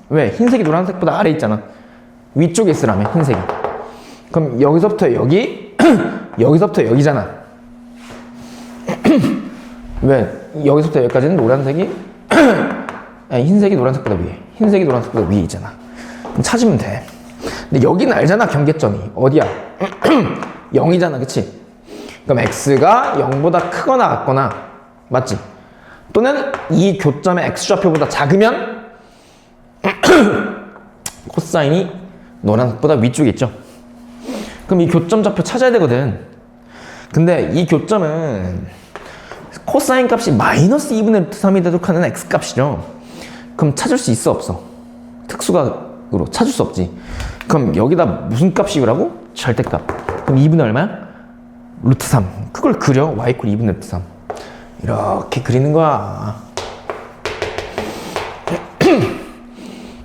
왜? 흰색이 노란색보다 아래 있잖아. 위쪽에 있으라면 흰색이. 그럼 여기서부터 여기 여기서부터 여기잖아. 왜? 여기서부터 여기까지는 노란색이 흰색이 노란색보다 위에, 흰색이 노란색보다 위에 있잖아. 그럼 찾으면 돼. 근데 여기는 알잖아. 경계점이 어디야? 0이잖아, 그치? 그럼 x가 0보다 크거나 같거나, 맞지? 또는 이 교점의 x좌표보다 작으면 코사인이 노란색보다 위쪽에 있죠. 그럼 이 교점 좌표 찾아야 되거든. 근데 이 교점은 코사인 값이 마이너스 2분의 루트 3이 되도록 하는 x 값이죠. 그럼 찾을 수 있어, 없어? 특수각으로 찾을 수 없지. 그럼 여기다 무슨 값이라고? 절대값. 그럼 2분의 얼마야? 루트 3. 그걸 그려. y = 2분의 루트 3. 이렇게 그리는 거야.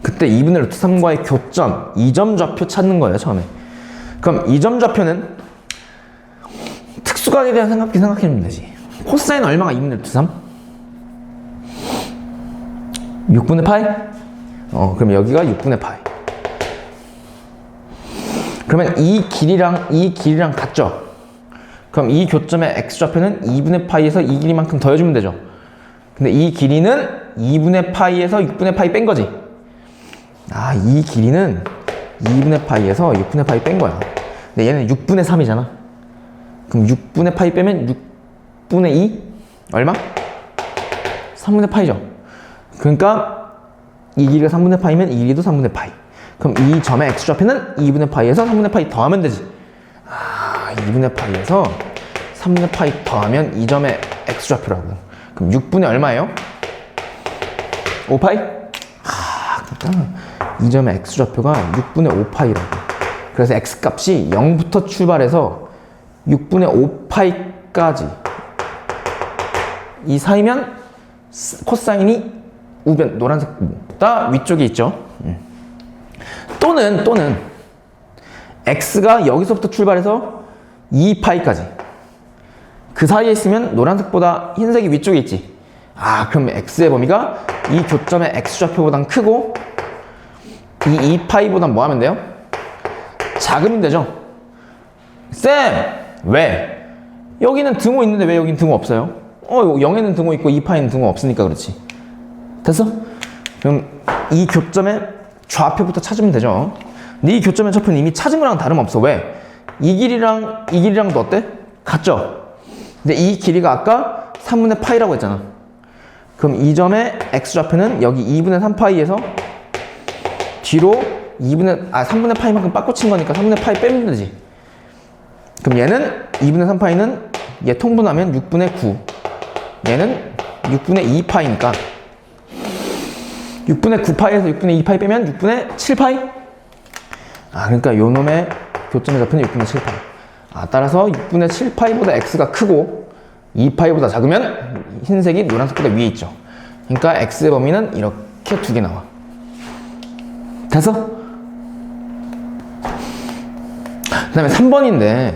그때 2분의 루트 3과의 교점, 이 점 좌표 찾는 거예요, 처음에. 그럼 이 점 좌표는 특수각에 대한 생각해주면 되지. 코사인 얼마가 2분의 루트 3? 6분의 파이? 그럼 여기가 6분의 파이. 그러면 이 길이랑 같죠? 그럼 이 교점의 x좌표는 2분의 파이에서 이 길이만큼 더해주면 되죠. 근데 이 길이는 2분의 파이에서 6분의 파이 뺀 거지. 이 길이는 2분의 파이에서 6분의 파이 뺀 거야. 근데 얘는 6분의 3이잖아. 그럼 6분의 파이 빼면 6분의 2? 얼마? 3분의 파이죠. 그러니까 이 길이가 3분의 파이면 이 길이도 3분의 파이. 그럼 이 점의 x좌표는 2분의 파이에서 3분의 파이 더하면 되지. 2분의 파이에서 3분의 파이 더하면 이 점의 x좌표라고. 그럼 6분의 얼마예요? 5파이? 그러니까 이 점의 x좌표가 6분의 5파이라고. 그래서 x값이 0부터 출발해서 6분의 5파이까지 이 사이면 코사인이 우변 노란색보다 위쪽에 있죠. 또는 x가 여기서부터 출발해서 2파이까지 그 사이에 있으면 노란색보다 흰색이 위쪽에 있지. 그럼 x의 범위가 이 교점의 x좌표보단 크고 이 2파이보단 뭐 하면 돼요? 작으면 되죠. 쌤! 왜? 여기는 등호 있는데 왜 여긴 등호 없어요? 0에는 등호 있고 2파이는 등호 없으니까 그렇지. 됐어? 그럼 이 교점의 좌표부터 찾으면 되죠. 근데 이 교점의 좌표는 이미 찾은 거랑 다름없어. 왜? 이 길이랑도 어때? 같죠? 근데 이 길이가 아까 3분의 파이라고 했잖아. 그럼 이 점의 x좌표는 여기 2분의 3파이에서 뒤로 3분의 파이만큼 빠꾸친 거니까 3분의 파이 빼면 되지. 그럼 얘는 2분의 3파이는 얘 통분하면 6분의 9. 얘는 6분의 2파이니까 6분의 9파이에서 6분의 2파이 빼면 6분의 7파이? 그러니까 요 놈의 교점의 좌표는 6분의 7파이. 따라서 6분의 7파이보다 x가 크고 2파이보다 작으면 흰색이 노란색보다 위에 있죠. 그러니까 x의 범위는 이렇게 두 개 나와. 됐어? 그 다음에 3번인데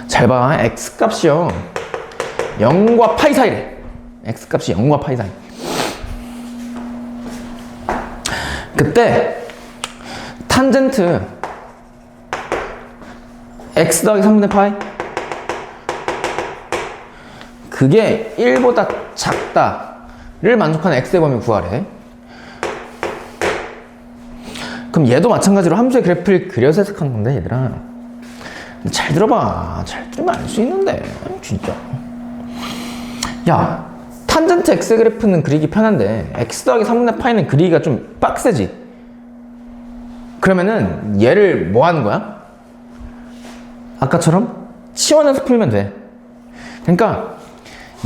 잘 봐. x값이요 0과 파이 사이래. x값이 0과 파이 사이. 그때 탄젠트 x 더하기 3분의 파이 그게 1보다 작다를 만족하는 x의 범위 구하래. 그럼 얘도 마찬가지로 함수의 그래프를 그려서 해석하는 건데 얘들아 잘 들어봐. 잘 들으면 알 수 있는데 진짜. 야, 탄젠트 x의 그래프는 그리기 편한데 x 더하기 3분의 파이는 그리기가 좀 빡세지. 그러면은 얘를 뭐 하는 거야? 아까처럼 치워내서 풀면 돼. 그러니까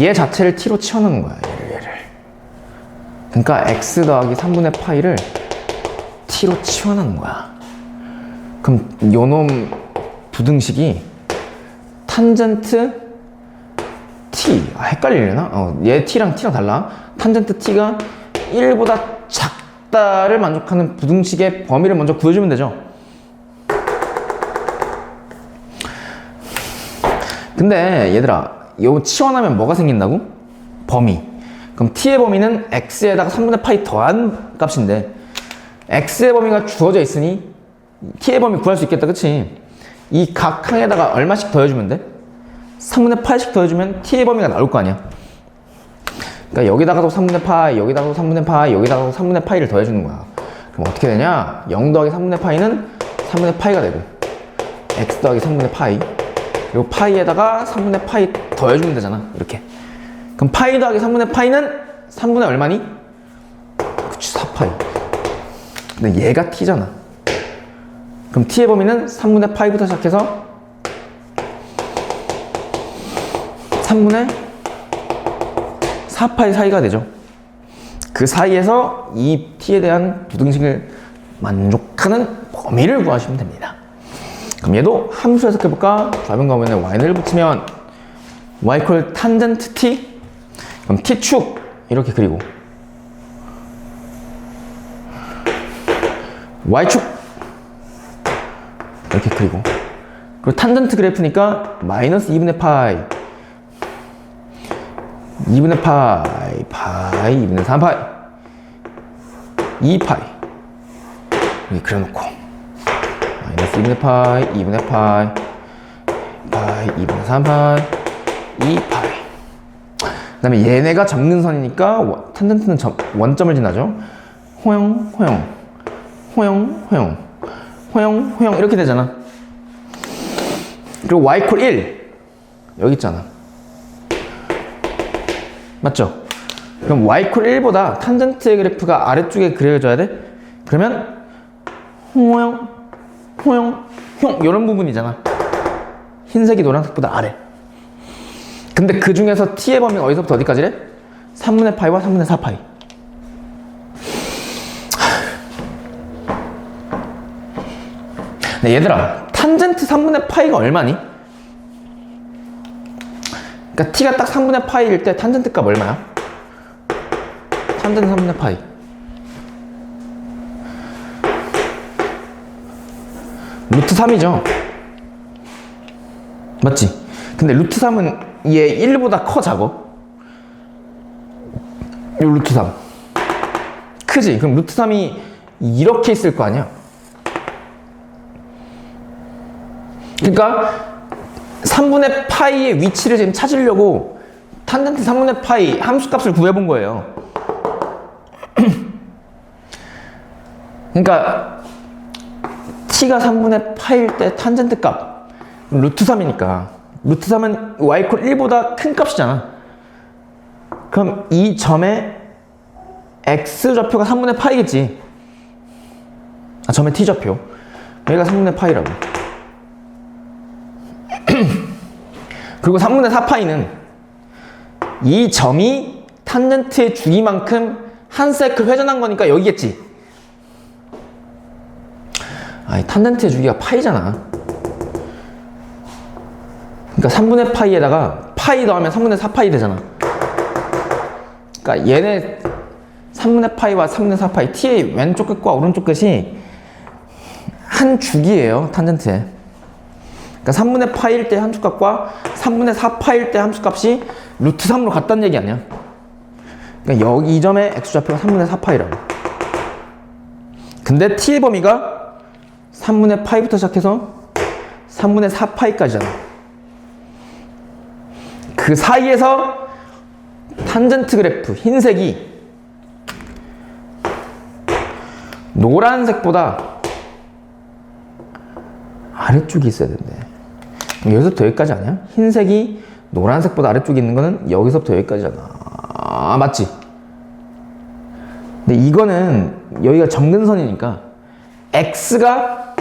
얘 자체를 t로 치워놓는 거야. 얘를. 그러니까 x 더하기 3분의 파이를 t로 치환하는 거야. 그럼 요놈 부등식이 탄젠트 t, 헷갈리려나? 얘 t랑 달라. 탄젠트 t가 1보다 작다를 만족하는 부등식의 범위를 먼저 구해주면 되죠. 근데 얘들아, 요 치환하면 뭐가 생긴다고? 범위. 그럼 t의 범위는 x에다가 3분의 파이 더한 값인데 x의 범위가 주어져 있으니 t의 범위 구할 수 있겠다, 그치? 이 각 항에다가 얼마씩 더해주면 돼? 3분의 파이씩 더해주면 t의 범위가 나올 거 아니야. 그러니까 여기다가도 3분의 파이, 여기다가도 3분의 파이, 여기다가도 3분의 파이를 더해주는 거야. 그럼 어떻게 되냐? 0 더하기 3분의 파이는 3분의 파이가 되고 x 더하기 3분의 파이, 그리고 파이에다가 3분의 파이 더해주면 되잖아, 이렇게. 그럼 파이 더하기 3분의 파이는 3분의 얼마니? 그치, 4파이. 근데 얘가 t잖아. 그럼 t의 범위는 3분의 파이부터 시작해서 3분의 4파이 사이가 되죠. 그 사이에서 이 t에 대한 부등식을 만족하는 범위를 구하시면 됩니다. 그럼 얘도 함수 해석해볼까? 좌변 가면에 y를 붙이면 y equal 탄젠트 t. 그럼 t축 이렇게 그리고 y축 이렇게 그리고, 그리고 탄젠트 그래프니까 마이너스 2분의 파이 2분의 파이 2분의 3파이 2파이 이렇게 그려놓고 마이너스 2분의 파이 2분의 파이 2분의 3파이 2파이. 그 다음에 얘네가 점근선이니까 탄젠트는 원점을 지나죠. 호영 이렇게 되잖아. 그리고 y equal 1 여기 있잖아, 맞죠? 그럼 y equal 1보다 탄젠트의 그래프가 아래쪽에 그려져야 돼? 그러면 호영 이런 부분이잖아. 흰색이 노란색보다 아래. 근데 그 중에서 t의 범위가 어디서부터 어디까지래? 3분의 파이와 3분의 4파이. 네, 얘들아, 탄젠트 3분의 파이가 얼마니? 그러니까 t가 딱 3분의 파이일 때 탄젠트 값 얼마야? 탄젠트 3분의 파이. 루트 3이죠. 맞지? 근데 루트 3은 얘 1보다 커, 작어? 요 루트 3 크지? 그럼 루트 3이 이렇게 있을 거 아니야? 그러니까 3분의 파이의 위치를 지금 찾으려고 탄젠트 3분의 파이 함수값을 구해본 거예요. 그러니까 t가 3분의 파이일 때 탄젠트 값 루트 3이니까 루트 3은 y equal 1보다 큰 값이잖아. 그럼 이 점의 x좌표가 3분의 파이겠지. 점의 t좌표 얘가 3분의 파이라고. 그리고 3분의 4파이는 이 점이 탄젠트의 주기만큼 한 사이클 회전한 거니까 여기겠지. 아니, 탄젠트의 주기가 파이잖아. 그러니까 3분의 파이에다가 파이 더하면 3분의 4파이 되잖아. 그러니까 얘네 3분의 파이와 3분의 4파이, t의 왼쪽 끝과 오른쪽 끝이 한 주기예요, 탄젠트에. 그러니까 3분의 파이일 때 함수값과 3분의 4파일 때 함수값이 루트 3으로 같다는 얘기 아니야. 그러니까 여기 이 점의 x좌표가 3분의 4파이라고. 근데 t의 범위가 3분의 파이부터 시작해서 3분의 4파이까지잖아. 그 사이에서 탄젠트 그래프 흰색이 노란색보다 아래쪽이 있어야 된대. 여기서부터 여기까지 아니야? 흰색이 노란색보다 아래쪽에 있는 거는 여기서부터 여기까지잖아. 맞지? 근데 이거는 여기가 점근선이니까 x가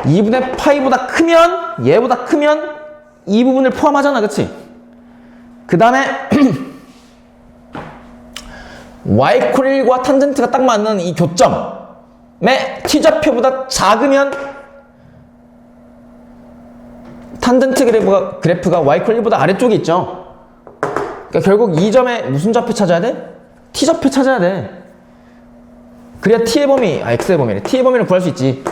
2분의 파이보다 크면, 얘보다 크면 이 부분을 포함하잖아, 그치? 그 다음에 y콜1과 탄젠트가 딱 맞는 이 교점의 t좌표보다 작으면 탄젠트 그래프가 y콜1보다 아래쪽에 있죠. 그러니까 결국 이 점에 무슨 좌표 찾아야 돼? t좌표 찾아야 돼. 그래야 t의 범위, x의 범위래. t의 범위를 구할 수 있지.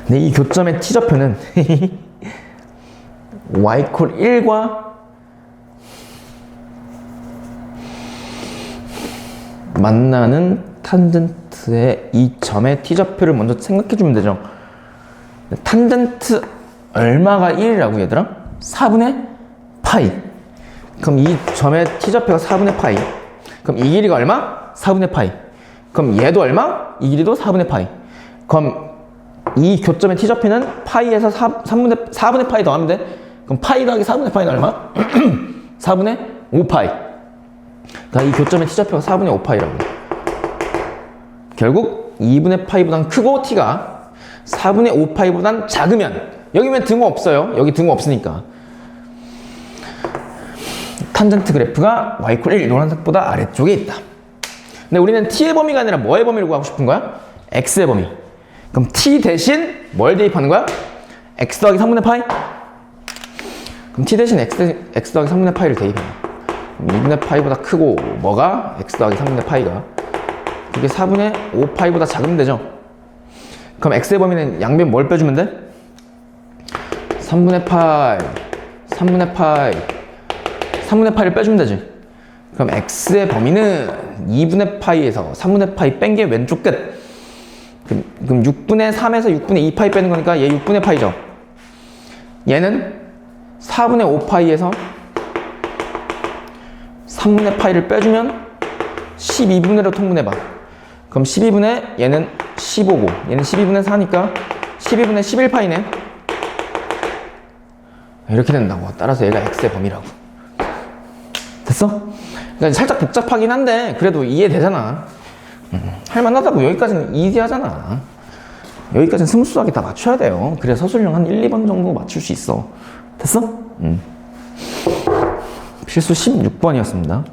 근데 이 교점의 t좌표는 y콜1과 만나는 탄젠트의 이 점의 t좌표를 먼저 생각해주면 되죠. 탄젠트 얼마가 1이라고 얘들아? 4분의 파이. 그럼 이 점의 t좌표가 4분의 파이. 그럼 이 길이가 얼마? 4분의 파이. 그럼 얘도 얼마? 이 길이도 4분의 파이. 그럼 이 교점의 t좌표는 파이에서 4분의 파이 더하면 돼. 그럼 파이 더하기 4분의 파이는 얼마? 4분의 5파이. 그러니까 이 교점의 t좌표가 4분의 5파이라고. 결국 2분의 파이보단 크고 t가 4분의 5파이보단 작으면, 여기면 등호 없어요. 여기 등호 없으니까 탄젠트 그래프가 y콜1 노란색보다 아래쪽에 있다. 근데 우리는 t의 범위가 아니라 뭐의 범위를 구하고 싶은 거야? x의 범위. 그럼 t 대신 뭘 대입하는 거야? x 더하기 3분의 파이? 그럼 t 대신 x 더하기 3분의 파이를 대입해. 2분의 파이보다 크고 뭐가? x 더하기 3분의 파이가. 그게 4분의 5파이보다 작으면 되죠. 그럼 x의 범위는 양변 뭘 빼주면 돼? 3분의 파이, 3분의 파이, 3분의 파이를 빼주면 되지. 그럼 x의 범위는 2분의 파이에서 3분의 파이 뺀 게 왼쪽 끝. 그럼 6분의 3에서 6분의 2파이 빼는 거니까 얘 6분의 파이죠. 얘는 4분의 5파이에서 3분의 파이를 빼주면 12분의로 통분해봐. 그럼 12분의 얘는 15고 얘는 12분의 4니까 12분의 11파이네. 이렇게 된다고. 따라서 얘가 x의 범위라고. 됐어? 그러니까 살짝 복잡하긴 한데 그래도 이해되잖아. 할만하다고. 여기까지는 이지하잖아. 여기까지는 스무스하게 다 맞춰야 돼요. 그래야 서술형 한 1, 2번 정도 맞출 수 있어. 됐어? 필수 16번이었습니다.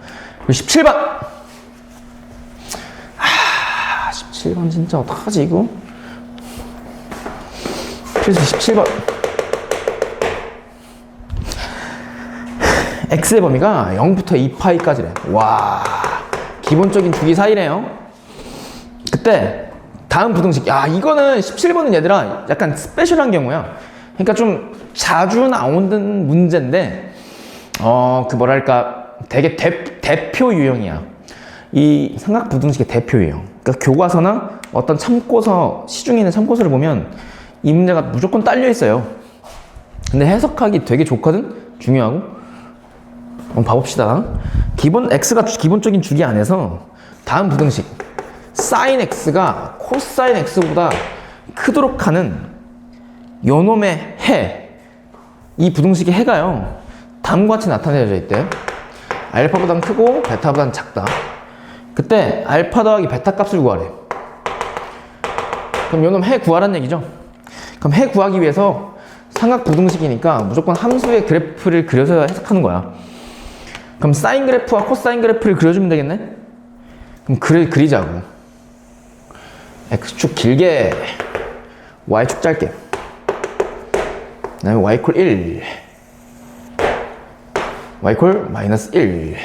그리고 17번. 17번 진짜 어떡하지 이거? 필수 17번. x의 범위가 0부터 2파이까지래. 와, 기본적인 주기 사이래요. 그때 다음 부등식. 야, 이거는 17번은 얘들아 약간 스페셜한 경우야. 그러니까 좀 자주 나오는 문제인데 그 뭐랄까 되게 대표 유형이야. 이 삼각 부등식의 대표 유형. 그러니까 교과서나 어떤 참고서, 시중에 있는 참고서를 보면 이 문제가 무조건 딸려 있어요. 근데 해석하기 되게 좋거든. 중요하고. 한번 봐봅시다. x가 기본적인 주기 안에서 다음 부등식 sin x가 코사인 x보다 크도록 하는 요놈의 해, 이 부등식의 해가요 다음과 같이 나타내져 있대. 알파보단 크고 베타보단 작다. 그때 알파 더하기 베타 값을 구하래. 그럼 요놈 해 구하라는 얘기죠. 그럼 해 구하기 위해서 삼각 부등식이니까 무조건 함수의 그래프를 그려서 해석하는 거야. 그럼 사인 그래프와 코사인 그래프를 그려주면 되겠네? 그럼 그리자고. x축 길게, y축 짧게. 그 다음에 y콜 1, y콜 마이너스 1.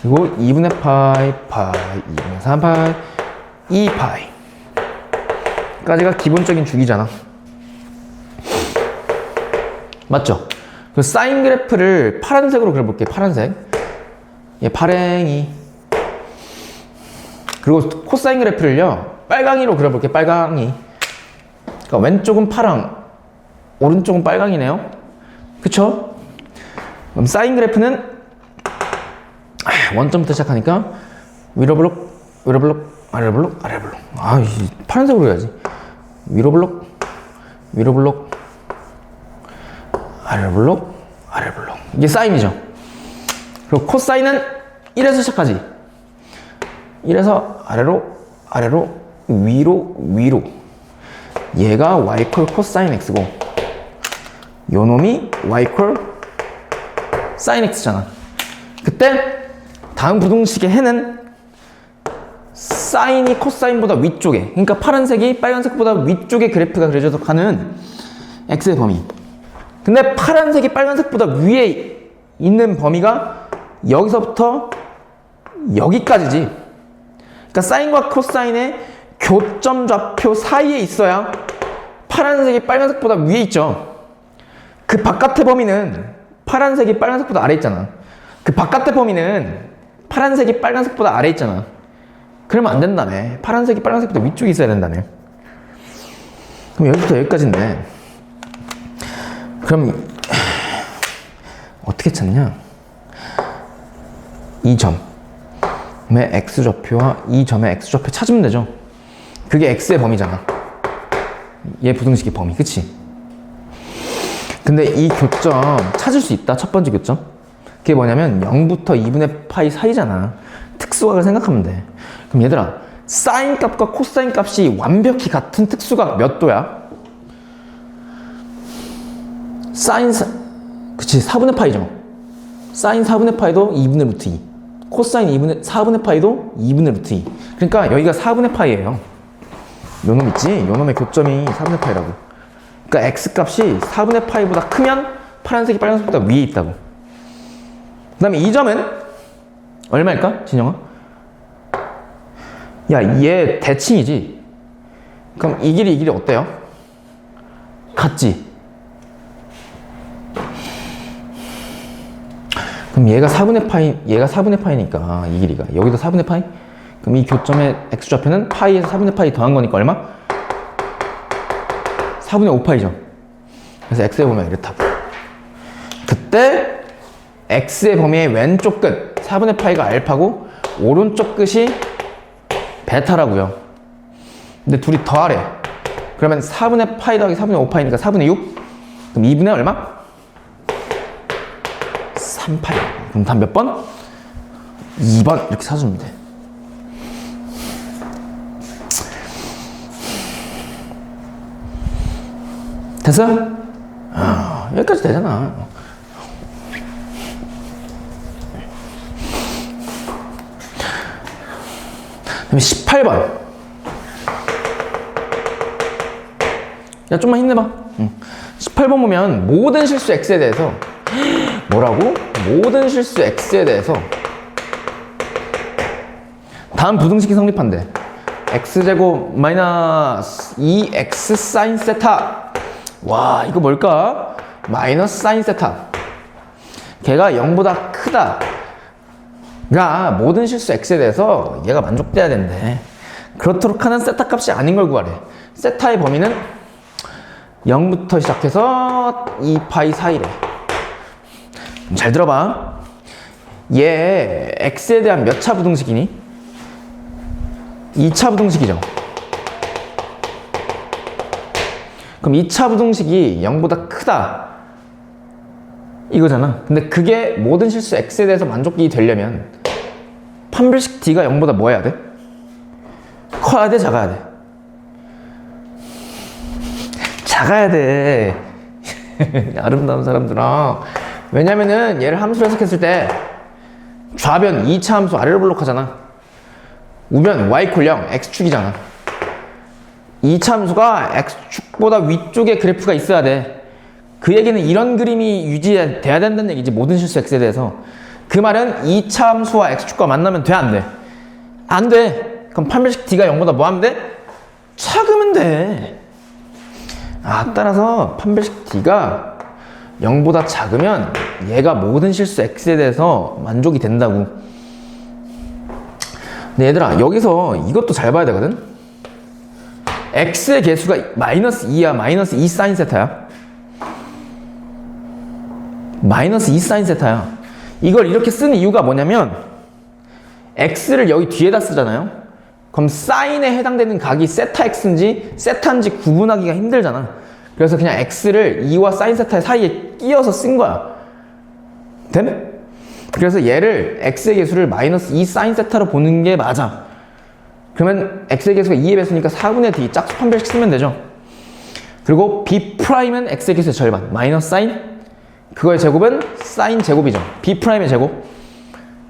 그리고 2분의 파이, 2분의 3파이, 2파이 까지가 기본적인 주기잖아. 맞죠? 그 사인 그래프를 파란색으로 그려볼게. 파란색. 얘 파랭이. 그리고 코사인 그래프를요 빨강이로 그려볼게. 빨강이. 그러니까 왼쪽은 파랑, 오른쪽은 빨강이네요. 그쵸? 그럼 사인 그래프는 원점부터 시작하니까 위로 블록, 위로 블록, 아래 블록, 아래 블록. 파란색으로 해야지. 위로 블록, 위로 블록, 아래 블록, 아래 블록. 이게 사인이죠. 그리고 코사인은 1에서 시작하지. 1에서 아래로, 아래로, 위로, 위로. 얘가 y콜 코사인 x고 요 놈이 y 콜 sin x잖아. 그때 다음 부등식의 해는 사인이 코사인보다 위쪽에, 그러니까 파란색이 빨간색보다 위쪽에 그래프가 그려져서 가는 x의 범위. 근데 파란색이 빨간색보다 위에 있는 범위가 여기서부터 여기까지지. 그러니까 사인과 코사인의 교점 좌표 사이에 있어야 파란색이 빨간색보다 위에 있죠. 그 바깥의 범위는 파란색이 빨간색보다 아래 있잖아. 그 바깥의 범위는 파란색이 빨간색보다 아래 있잖아. 그러면 안 된다며. 파란색이 빨간색보다 위쪽에 있어야 된다며. 그럼 여기부터 여기까지인데, 그럼 어떻게 찾냐? 이 점의 x좌표와 이 점의 x좌표 찾으면 되죠. 그게 x의 범위잖아. 얘 부등식의 범위, 그치? 근데 이 교점 찾을 수 있다. 첫 번째 교점. 그게 뭐냐면 0부터 2분의 파이 사이잖아. 특수각을 생각하면 돼. 그럼 얘들아, 사인 값과 코사인 값이 완벽히 같은 특수각 몇 도야? 그치, 4분의 파이죠. 사인 4분의 파이도 2분의 루트 2. 코사인 4분의 파이도 2분의 루트 2. 그러니까 여기가 4분의 파이예요. 요놈 있지? 요놈의 교점이 4분의 파이라고. 그러니까 x 값이 4분의 파이보다 크면 파란색이 빨간색보다 위에 있다고. 그 다음에 이 점은 얼마일까? 진영아? 야, 얘 대칭이지? 그럼 이 길이 어때요? 같지? 그럼 얘가 4분의 파이니까 이 길이가 여기도 4분의 파이? 그럼 이 교점의 x좌표는 파이에서 4분의 파이 더한 거니까 얼마? 4분의 5파이죠. 그래서 x의 범위가 이렇다고. 그때 x의 범위의 왼쪽 끝 4분의 파이가 알파고 오른쪽 끝이 베타라고요. 근데 둘이 더하래. 그러면 4분의 파이 더하기 4분의 5파이니까 4분의 6? 그럼 2분의 얼마? 3파이. 그럼 답 몇 번? 2번 이렇게 사주면 돼. 됐어? 여기까지 되잖아. 그다음에 18번. 야, 좀만 힘내봐. 18번 보면 모든 실수 x에 대해서 뭐라고? 모든 실수 x에 대해서 다음 부등식이 성립한대. x제곱 마이너스 2x 사인 세타. 와, 이거 뭘까? 마이너스 사인 세타. 걔가 0보다 크다. 가 모든 실수 x에 대해서 얘가 만족돼야 된대. 그렇도록 하는 세타 값이 아닌 걸 구하래. 세타의 범위는 0부터 시작해서 2파이 사이래. 잘 들어봐. 얘 x에 대한 몇 차 부등식이니? 2차 부등식이죠. 그럼 2차 부등식이 0보다 크다 이거잖아. 근데 그게 모든 실수 x에 대해서 만족이 되려면 판별식 d가 0보다 뭐 해야 돼? 커야 돼, 작아야 돼? 작아야 돼. 아름다운 사람들아. 왜냐면은 얘를 함수로 해석했을 때 좌변 2차 함수 아래로 블록하잖아. 우변 y콜 0, x축이잖아. 2차 함수가 x축보다 위쪽에 그래프가 있어야 돼. 그 얘기는 이런 그림이 유지돼야 된다는 얘기지. 모든 실수 x에 대해서. 그 말은 2차 함수와 x축과 만나면 돼, 안 돼? 안 돼. 그럼 판별식 d가 0보다 뭐 하면 돼? 작으면 돼. 따라서 판별식 d가 0보다 작으면 얘가 모든 실수 x에 대해서 만족이 된다고. 근데 얘들아, 여기서 이것도 잘 봐야 되거든? x의 개수가 마이너스 2야, 마이너스 2 사인 세타야. 마이너스 2 사인 세타야. 이걸 이렇게 쓰는 이유가 뭐냐면 x를 여기 뒤에다 쓰잖아요. 그럼 사인에 해당되는 각이 세타 x인지 세타인지 구분하기가 힘들잖아. 그래서 그냥 x를 2와 사인 세타 사이에 끼워서 쓴 거야. 됨? 그래서 얘를 x의 개수를 마이너스 2 사인 세타로 보는 게 맞아. 그러면 x의 개수가 2의 배수니까 4분의 d 짝수 판별식 쓰면 되죠. 그리고 B'은 X의 개수의 절반. 마이너스 사인. 그거의 제곱은 사인 제곱이죠. B'의 제곱.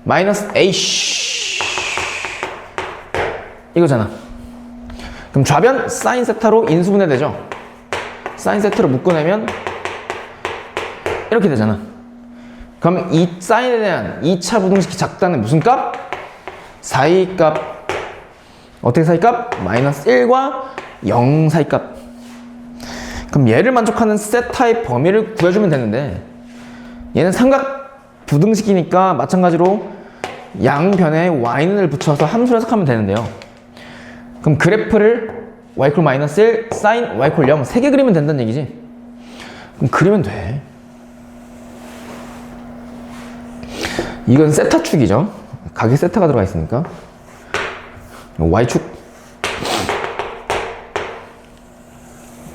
마이너스 A. 이거잖아. 그럼 좌변 사인 세타로 인수분해되죠. 사인 세타로 묶어내면 이렇게 되잖아. 그럼 이 사인에 대한 2차 부등식이 작다는 무슨 값? 사이값. 어떻게 사이값? 마이너스 1과 0 사이값. 그럼 얘를 만족하는 세타의 범위를 구해주면 되는데 얘는 삼각 부등식이니까 마찬가지로 양변에 y는을 붙여서 함수를 해석하면 되는데요. 그럼 그래프를 y 콜 마이너스 1, 사인 y 콜 0 세 개 그리면 된다는 얘기지. 그럼 그리면 돼. 이건 세타축이죠. 각에 세타가 들어가 있으니까 y축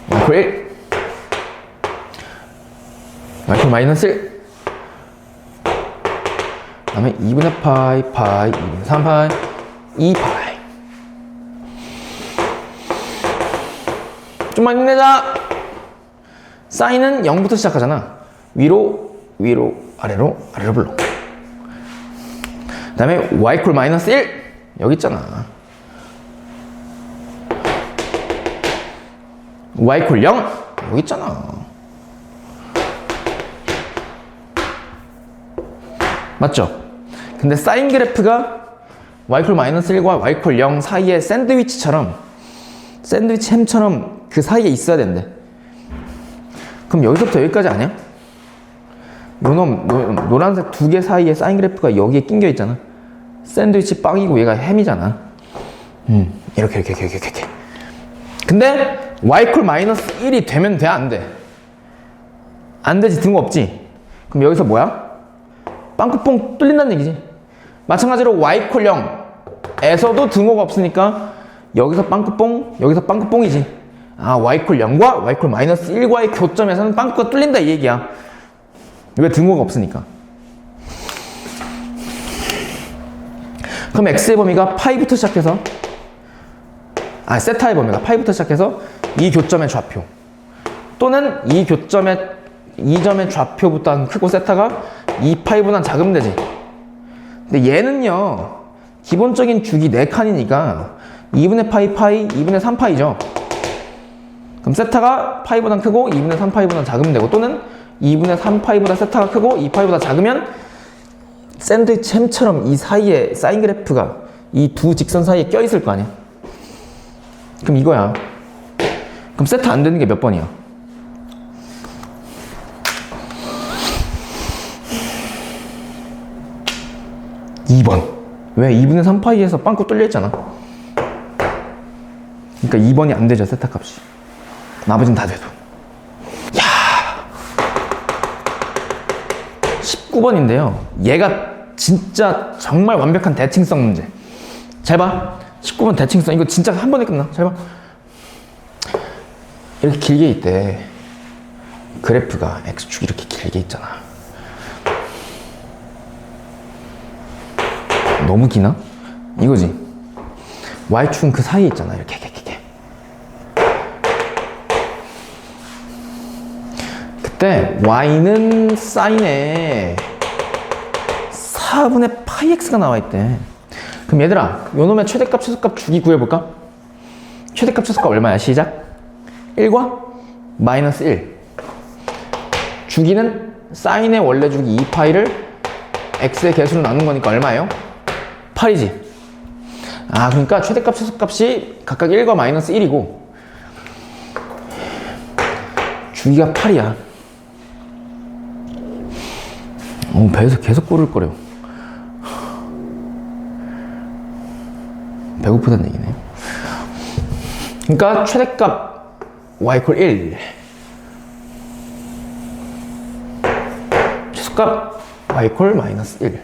y 콜 1, y 콜 마이너스 1, 그 다음에 2분의 파이, 2분의 3파이, 2파이. 좀만 힘내자. 사인은 0부터 시작하잖아. 위로, 아래로 불러. 그 다음에 y 콜 마이너스 1 여기 있잖아. y 콜 0 여기 있잖아. 맞죠? 근데 사인 그래프가 y 콜 마이너스 1과 y 콜 0 사이에 샌드위치 햄처럼 그 사이에 있어야 된대. 그럼 여기서부터 여기까지 아니야? 요놈 노란색 두 개 사이에 사인 그래프가 여기에 낑겨 있잖아. 샌드위치 빵이고 얘가 햄이잖아. 이렇게. 근데 y 콜 마이너스 1이 되면 돼, 안 돼? 안 되지, 등호 없지. 그럼 여기서 뭐야? 빵꾸뽕 뚫린다는 얘기지. 마찬가지로 y 콜 0에서도 등호가 없으니까 여기서 빵꾸뽕, 여기서 빵꾸뽕이지. 아, y 콜 0과 y 콜 마이너스 1과의 교점에서는 빵꾸가 뚫린다 이 얘기야. 왜? 등호가 없으니까. 그럼 x의 범위가 파이부터 시작해서 세타의 범위가 파이부터 시작해서 이 교점의 좌표 또는 이 점의 좌표보다 크고 세타가 2파이보다 작으면 되지. 근데 얘는요 기본적인 주기 4칸이니까 2분의 파이, 2분의 3파이죠. 그럼 세타가 파이보다 크고 2분의 3파이보다 작으면 되고, 또는 2분의 3파이보다 세타가 크고 2파이보다 작으면 샌드위치 햄처럼 이 사이에 사인 그래프가 이 두 직선 사이에 껴있을 거 아니야. 그럼 이거야. 그럼 세타 안 되는 게 몇 번이야? 2번. 왜? 2분의 3파이에서 빵꾸 뚫려 있잖아. 그러니까 2번이 안 되죠, 세타 값이. 나머지는 다 돼도. 야, 19번인데요. 얘가 진짜 정말 완벽한 대칭성 문제. 잘 봐. 19번 대칭성. 이거 진짜 한 번에 끝나. 잘 봐. 이렇게 길게 있대. 그래프가 X축 이렇게 길게 있잖아. 너무 기나? 이거지. Y축은 그 사이에 있잖아. 이렇게. 그때 Y는 사인에 4분의 파이 X가 나와 있대. 그럼 얘들아, 요놈의 최대값, 최소값 주기 구해볼까? 최대값, 최소값 얼마야? 시작. 1과 마이너스 1. 주기는 사인의 원래 주기 2파이를 X의 개수로 나눈 거니까 얼마예요? 8이지. 아, 그러니까 최대값, 최소값이 각각 1과 마이너스 1이고 주기가 8이야. 배에서 계속 꼬를거려. 배고프다는 얘기네. 그러니까 최대값 y 콜 1, 최소값 y 콜 마이너스 1.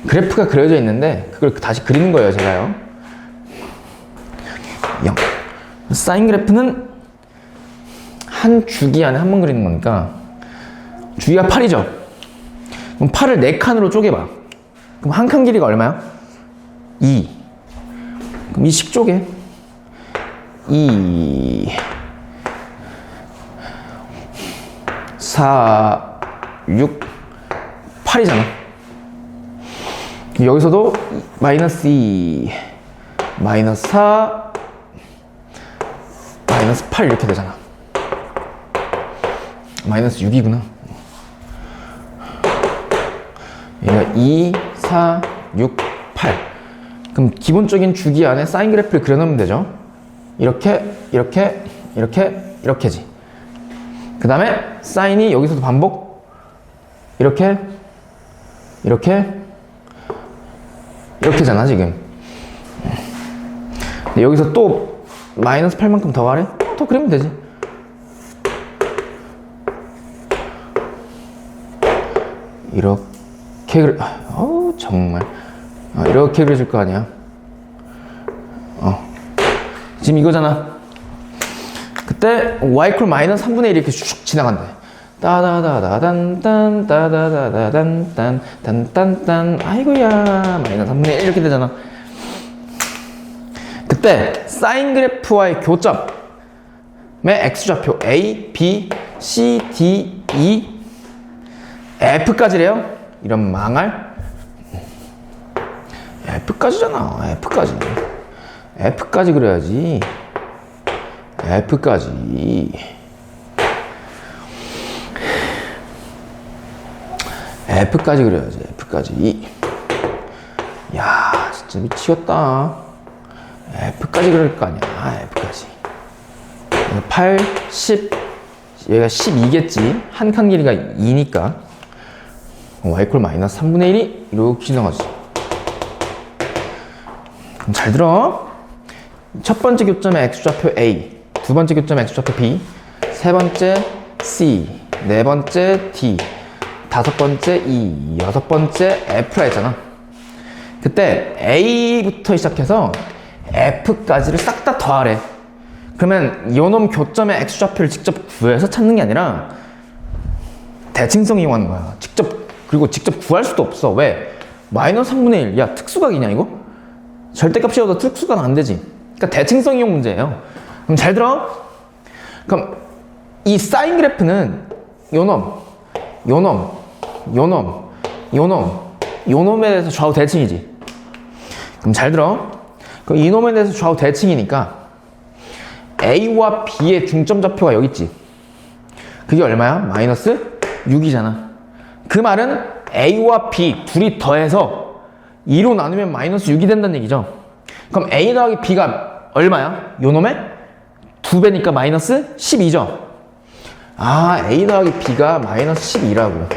그래프가 그려져 있는데 그걸 다시 그리는 거예요, 제가요. 0. 사인 그래프는 한 주기 안에 한 번 그리는 거니까 주기가 8이죠. 그럼 8을 4칸으로 쪼개봐. 그럼 한 칸 길이가 얼마야? 2. 그럼 2씩 쪼개. 2. 4, 6, 8이잖아. 여기서도 마이너스 2, 마이너스 4, 마이너스 8 이렇게 되잖아. 마이너스 6이구나. 얘가 2, 4, 6, 8. 그럼 기본적인 주기 안에 사인 그래프를 그려놓으면 되죠. 이렇게, 이렇게, 이렇게, 이렇게지. 그 다음에 사인이 여기서도 반복. 이렇게, 이렇게, 이렇게잖아 지금. 근데 여기서 또 마이너스 8만큼 더 하래? 더 그리면 되지. 이렇게 그려. 정말. 이렇게 그려질 거 아니야. 지금 이거잖아. 그때 y 콜 마이너스 3분의 1 이렇게 슉 지나간대. 따다다다단딴 따다다다단딴 딴딴딴 아이고야 마이너스 3분의 1 이렇게 되잖아. 그때 사인 그래프와의 교점의 x좌표 a, b, c, d, e, f까지래요. 이런 망할 F까지잖아. F까지 그려야지. F까지 그려야지. F까지. 야, 진짜 미치겠다. F까지 그릴 거 아니야. F까지. 8, 10. 얘가 12겠지. 한 칸 길이가 2니까. y 마이너스 3분의 1이 이렇게 지나가지. 그럼 잘 들어. 첫 번째 교점의 x좌표 A, 두 번째 교점의 x좌표 B, 세 번째 C, 네 번째 D, 다섯 번째 E, 여섯 번째 F라 했잖아. 그때 A부터 시작해서 F까지를 싹 다 더하래. 그러면 요놈 교점의 x좌표를 직접 구해서 찾는 게 아니라 대칭성 이용하는 거야. 그리고 직접 구할 수도 없어. 왜? 마이너스 3분의 1. 야, 특수각이냐 이거? 절대값이어도 특수각은 안 되지. 그러니까 대칭성 이용 문제예요. 그럼 잘 들어. 그럼 이 사인 그래프는 요놈에 대해서 좌우 대칭이지. 그럼 잘 들어. 그럼 이놈에 대해서 좌우 대칭이니까 A와 B의 중점 좌표가 여기 있지. 그게 얼마야? 마이너스 6이잖아. 그 말은 A와 B 둘이 더해서 2로 나누면 마이너스 6이 된다는 얘기죠. 그럼 A 더하기 B가 얼마야? 요놈의 2배니까 마이너스 12죠. 아, A 더하기 B가 마이너스 12라고.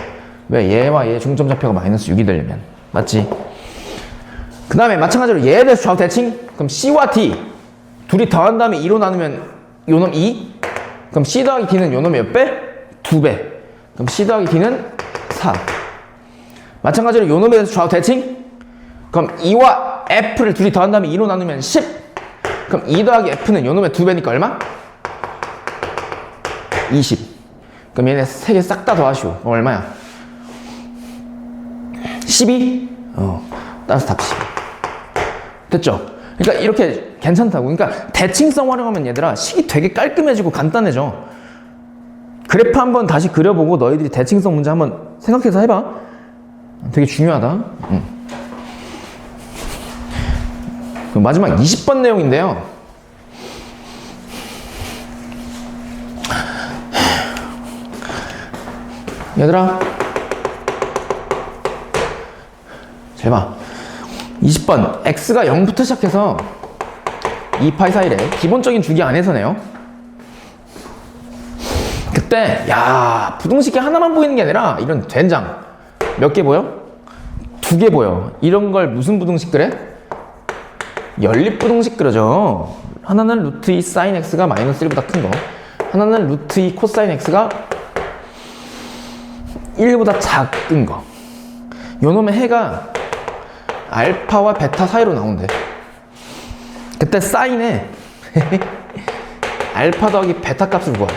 왜? 얘와 얘 중점 좌표가 마이너스 6이 되려면. 맞지? 그 다음에 마찬가지로 얘에 대해서 좌우 대칭. 그럼 C와 D 둘이 더한 다음에 2로 나누면 요놈 2. 그럼 C 더하기 D는 요놈 몇 배? 2배. 그럼 C 더하기 D는 4. 마찬가지로 요놈에 대해서 좌우 대칭. 그럼 2와 F를 둘이 더한 다음에 2로 나누면 10. 그럼 2 더하기 F는 요놈의 2배니까 얼마? 20. 그럼 얘네 3개 싹 다 더하시오. 그럼 얼마야? 12? 따라서 답 10. 됐죠? 그러니까 이렇게 괜찮다고. 그러니까 대칭성 활용하면 얘들아 식이 되게 깔끔해지고 간단해져. 그래프 한번 다시 그려보고 너희들이 대칭성 문제 한번 생각해서 해봐. 되게 중요하다. 그럼 마지막 20번 내용인데요. 얘들아 잘 봐. 20번 x가 0부터 시작해서 2파이 사이래. 기본적인 주기 안에서네요. 그때 야 부등식이 하나만 보이는 게 아니라 이런 된장 몇 개 보여? 2개 보여. 이런 걸 무슨 부등식 그래? 연립 부등식 그러죠. 하나는 루트 2 사인 x가 마이너스 1보다 큰 거, 하나는 루트 2 코사인 x가 1보다 작은 거. 요놈의 해가 알파와 베타 사이로 나온대. 그때 사인에 알파 더하기 베타 값을 구하래.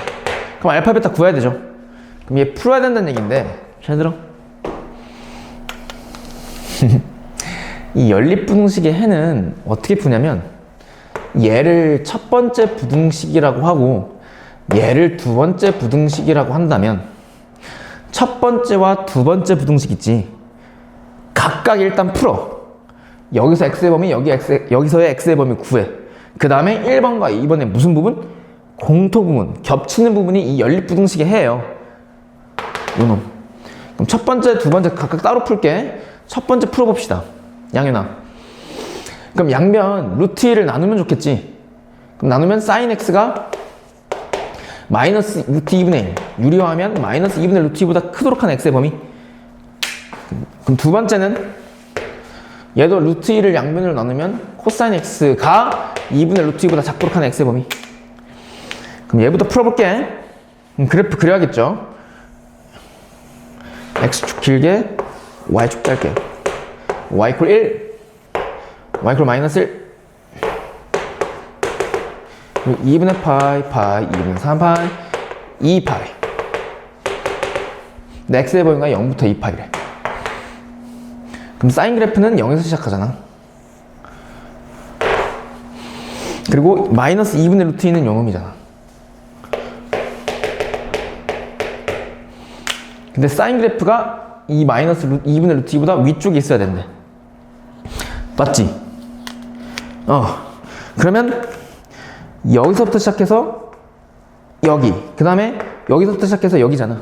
그럼 알파 베타 구해야 되죠. 그럼 얘 풀어야 된다는 얘기인데 잘 들어. 이 연립부등식의 해는 어떻게 푸냐면 얘를 첫 번째 부등식이라고 하고 얘를 두 번째 부등식이라고 한다면 첫 번째와 두 번째 부등식 있지. 각각 일단 풀어. 여기서 x의 범위, 여기서의 x의 범위 구해. 그 다음에 1번과 2번의 무슨 부분? 공통부분, 겹치는 부분이 이 연립부등식의 해예요. 요놈. 그럼 첫 번째, 두 번째 각각 따로 풀게. 첫 번째 풀어봅시다. 양현아. 그럼 양변 루트 2를 나누면 좋겠지. 그럼 나누면 sin x가 마이너스 루트 2분의 1. 유리화하면 마이너스 2분의 루트 2보다 크도록 한 x의 범위. 그럼 두 번째는 얘도 루트 2를 양변으로 나누면 코사인 x가 2분의 루트 2보다 작도록 한 x의 범위. 그럼 얘부터 풀어볼게. 그래프 그려야겠죠. x축 길게, y축 짧게. y 이퀄 1, y 이퀄 마이너스 1. 그리고 2분의 파이, 2분의 3파이, 2파이. 근데 x의 범위가 0부터 2파이래. 그럼 사인 그래프는 0에서 시작하잖아. 그리고 마이너스 2분의 루트 2는 요놈이잖아. 근데 사인 그래프가 이 마이너스 2분의 루트 2보다 위쪽에 있어야 된대. 맞지? 그러면 여기서부터 시작해서 여기, 그 다음에 여기서부터 시작해서 여기잖아.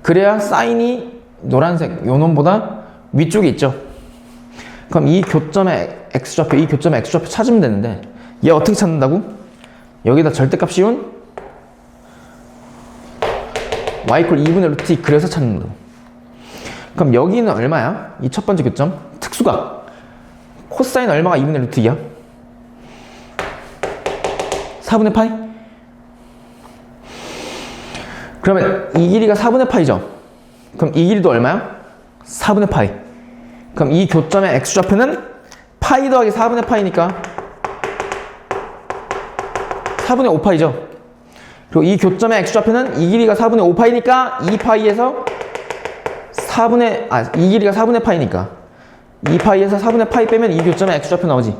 그래야 사인이 노란색 요놈보다 위쪽에 있죠. 그럼 이 교점의 x좌표, 이 교점의 x좌표 찾으면 되는데 얘 어떻게 찾는다고? 여기다 절대값 씌운 y 이퀄 2분의 루트 2 그래서 찾는 거. 그럼 여기는 얼마야? 이 첫 번째 교점 특수각 코사인 얼마가 2분의 루트 2야? 4분의 파이? 그러면 이 길이가 4분의 파이죠? 그럼 이 길이도 얼마야? 4분의 파이. 그럼 이 교점의 x좌표는 파이 더하기 4분의 파이니까 4분의 5파이죠? 그리고 이 교점의 x좌표는 이 길이가 4분의 5파이니까 2파이에서 이 길이가 4분의 파이니까 2파이에서 4분의 파이 빼면 이 교점의 x좌표 나오지.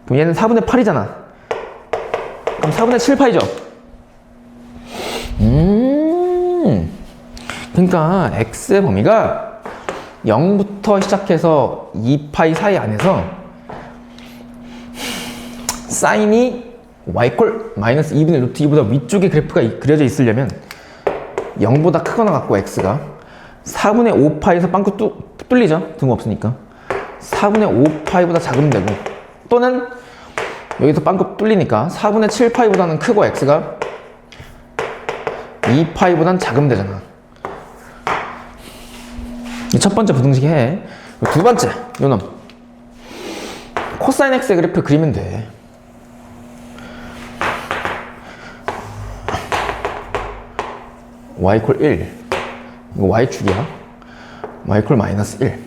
그럼 얘는 4분의 8이잖아. 그럼 4분의 7파이죠. 그러니까 x의 범위가 0부터 시작해서 2파이 사이 안에서 사인이 y 이퀄 마이너스 2분의 루트 2보다 위쪽에 그래프가 그려져 있으려면 0보다 크거나 같고 x가 4분의 5파이에서 빵꾸 뚫리죠. 등 없으니까 4분의 5파이보다 작으면 되고, 또는 여기서 빵꾸 뚫리니까 4분의 7파이보다는 크고 x가 2파이보다는 작으면 되잖아. 첫 번째 부등식 해. 두 번째 요놈 코사인 x의 그래프 그리면 돼. y 이퀄 1, 이거 y축이야. y 이퀄 마이너스 1.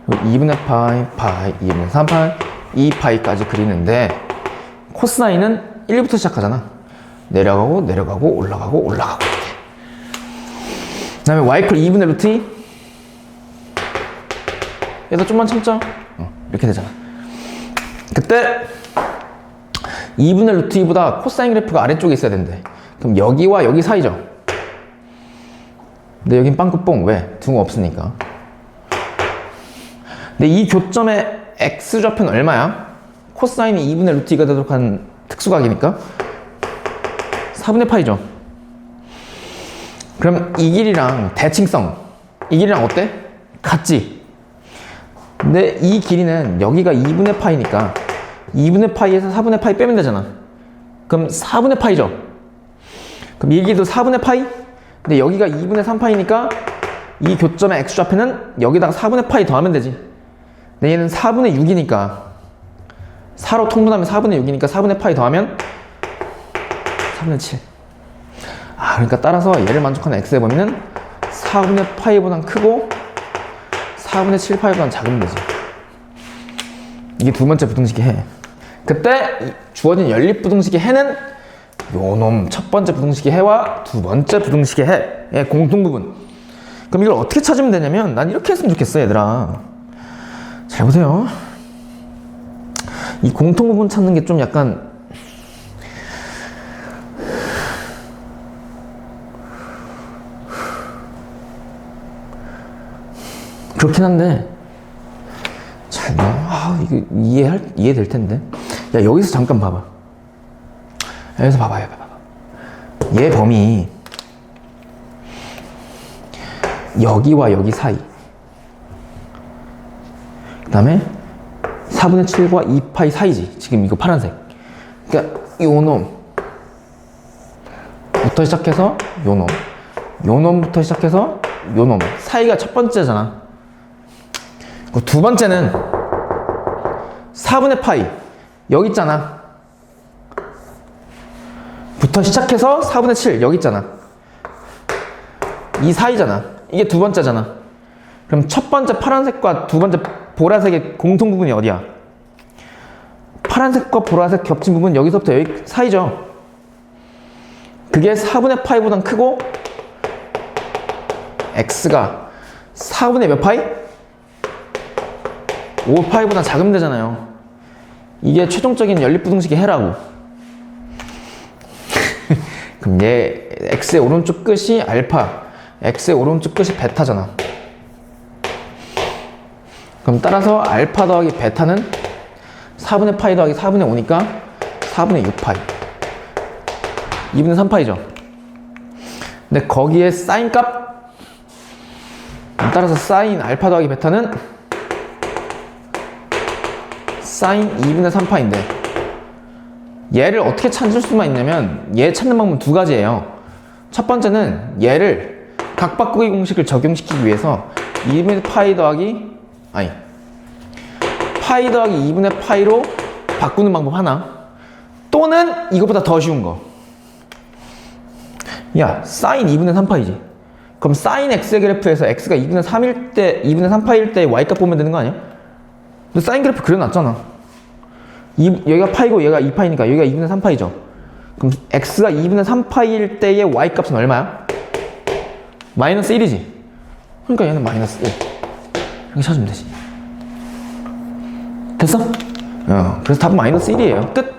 2분의 파이, 2분의 3파이, 2파이까지 그리는데 코사인은 1부터 시작하잖아. 내려가고 내려가고 올라가고 올라가고. 그 다음에 y 이퀄 2분의 루트 2. 얘도 좀만 참자. 이렇게 되잖아. 그때 2분의 루트 2보다 코사인 그래프가 아래쪽에 있어야 된대. 그럼 여기와 여기 사이죠. 근데 여긴 빵꾸뽕. 왜? 둥어 없으니까. 근데 이 교점의 x좌표는 얼마야? 코사인이 2분의 루트 2가 되도록 한 특수각이니까 4분의 파이죠. 그럼 이 길이랑 대칭성, 이 길이랑 어때? 같지? 근데 이 길이는 여기가 2분의 파이니까 2분의 파이에서 4분의 파이 빼면 되잖아. 그럼 4분의 파이죠. 그럼 이 길이도 4분의 파이? 근데 여기가 2분의 3파이니까 이 교점의 x좌표는 여기다가 4분의 파이 더하면 되지. 근데 얘는 4분의 6이니까 4로 통분하면 4분의 6이니까 4분의 파이 더하면 4분의 7. 그러니까 따라서 얘를 만족하는 x의 범위는 4분의 파이보단 크고 4분의 7파이보단 작으면 되지. 이게 두 번째 부등식의 해. 그때 주어진 연립부등식의 해는 요놈 첫 번째 부등식의 해와 두 번째 부등식의 해의 공통부분. 그럼 이걸 어떻게 찾으면 되냐면, 난 이렇게 했으면 좋겠어 얘들아. 잘 보세요. 이 공통부분 찾는 게 좀 약간 그렇긴 한데 잘 이거 이해될 텐데. 야, 여기서 잠깐 봐봐. 여기서 봐봐. 얘 범위 여기와 여기 사이, 그 다음에 4분의 7과 2파이 사이지. 지금 이거 파란색. 그러니까 요 놈부터 시작해서 요 놈부터 시작해서 요 놈 사이가 첫 번째잖아. 두 번째는 4분의 파이 여기 있잖아. 부터 시작해서 4분의 7 여기 있잖아. 이 사이잖아. 이게 두 번째잖아. 그럼 첫 번째 파란색과 두 번째 보라색의 공통 부분이 어디야? 파란색과 보라색 겹친 부분 여기서부터 여기 사이죠. 그게 4분의 파이보단 크고 x가 4분의 몇 파이? 5파이보다 작으면 되잖아요. 이게 최종적인 연립부등식의 해라고. 그럼 얘 x의 오른쪽 끝이 알파, x의 오른쪽 끝이 베타잖아. 그럼 따라서 알파 더하기 베타는 4분의 파이 더하기 4분의 5니까 4분의 6파이, 2분의 3파이죠. 근데 거기에 사인 값, 따라서 사인 알파 더하기 베타는 사인 2분의 3파인데 얘를 어떻게 찾을 수만 있냐면 얘 찾는 방법은 두 가지예요. 첫 번째는 얘를 각 바꾸기 공식을 적용시키기 위해서 2분의 파이 더하기 파이 더하기 2분의 파이로 바꾸는 방법 하나, 또는 이것보다 더 쉬운 거. 야, 사인 2분의 3파이지. 그럼 사인 x의 그래프에서 x가 2분의 3일 때, 2분의 3파일 때 y값 보면 되는 거 아니야? 근데 사인 그래프 그려놨잖아. 여기가 파이고 얘가 2파이니까 여기가 2분의 3파이죠. 그럼 x가 2분의 3파일 때의 y값은 얼마야? 마이너스 1이지. 그러니까 얘는 마이너스 1. 이렇게 찾으면 되지. 됐어? 그래서 답은 마이너스 1이에요. 끝!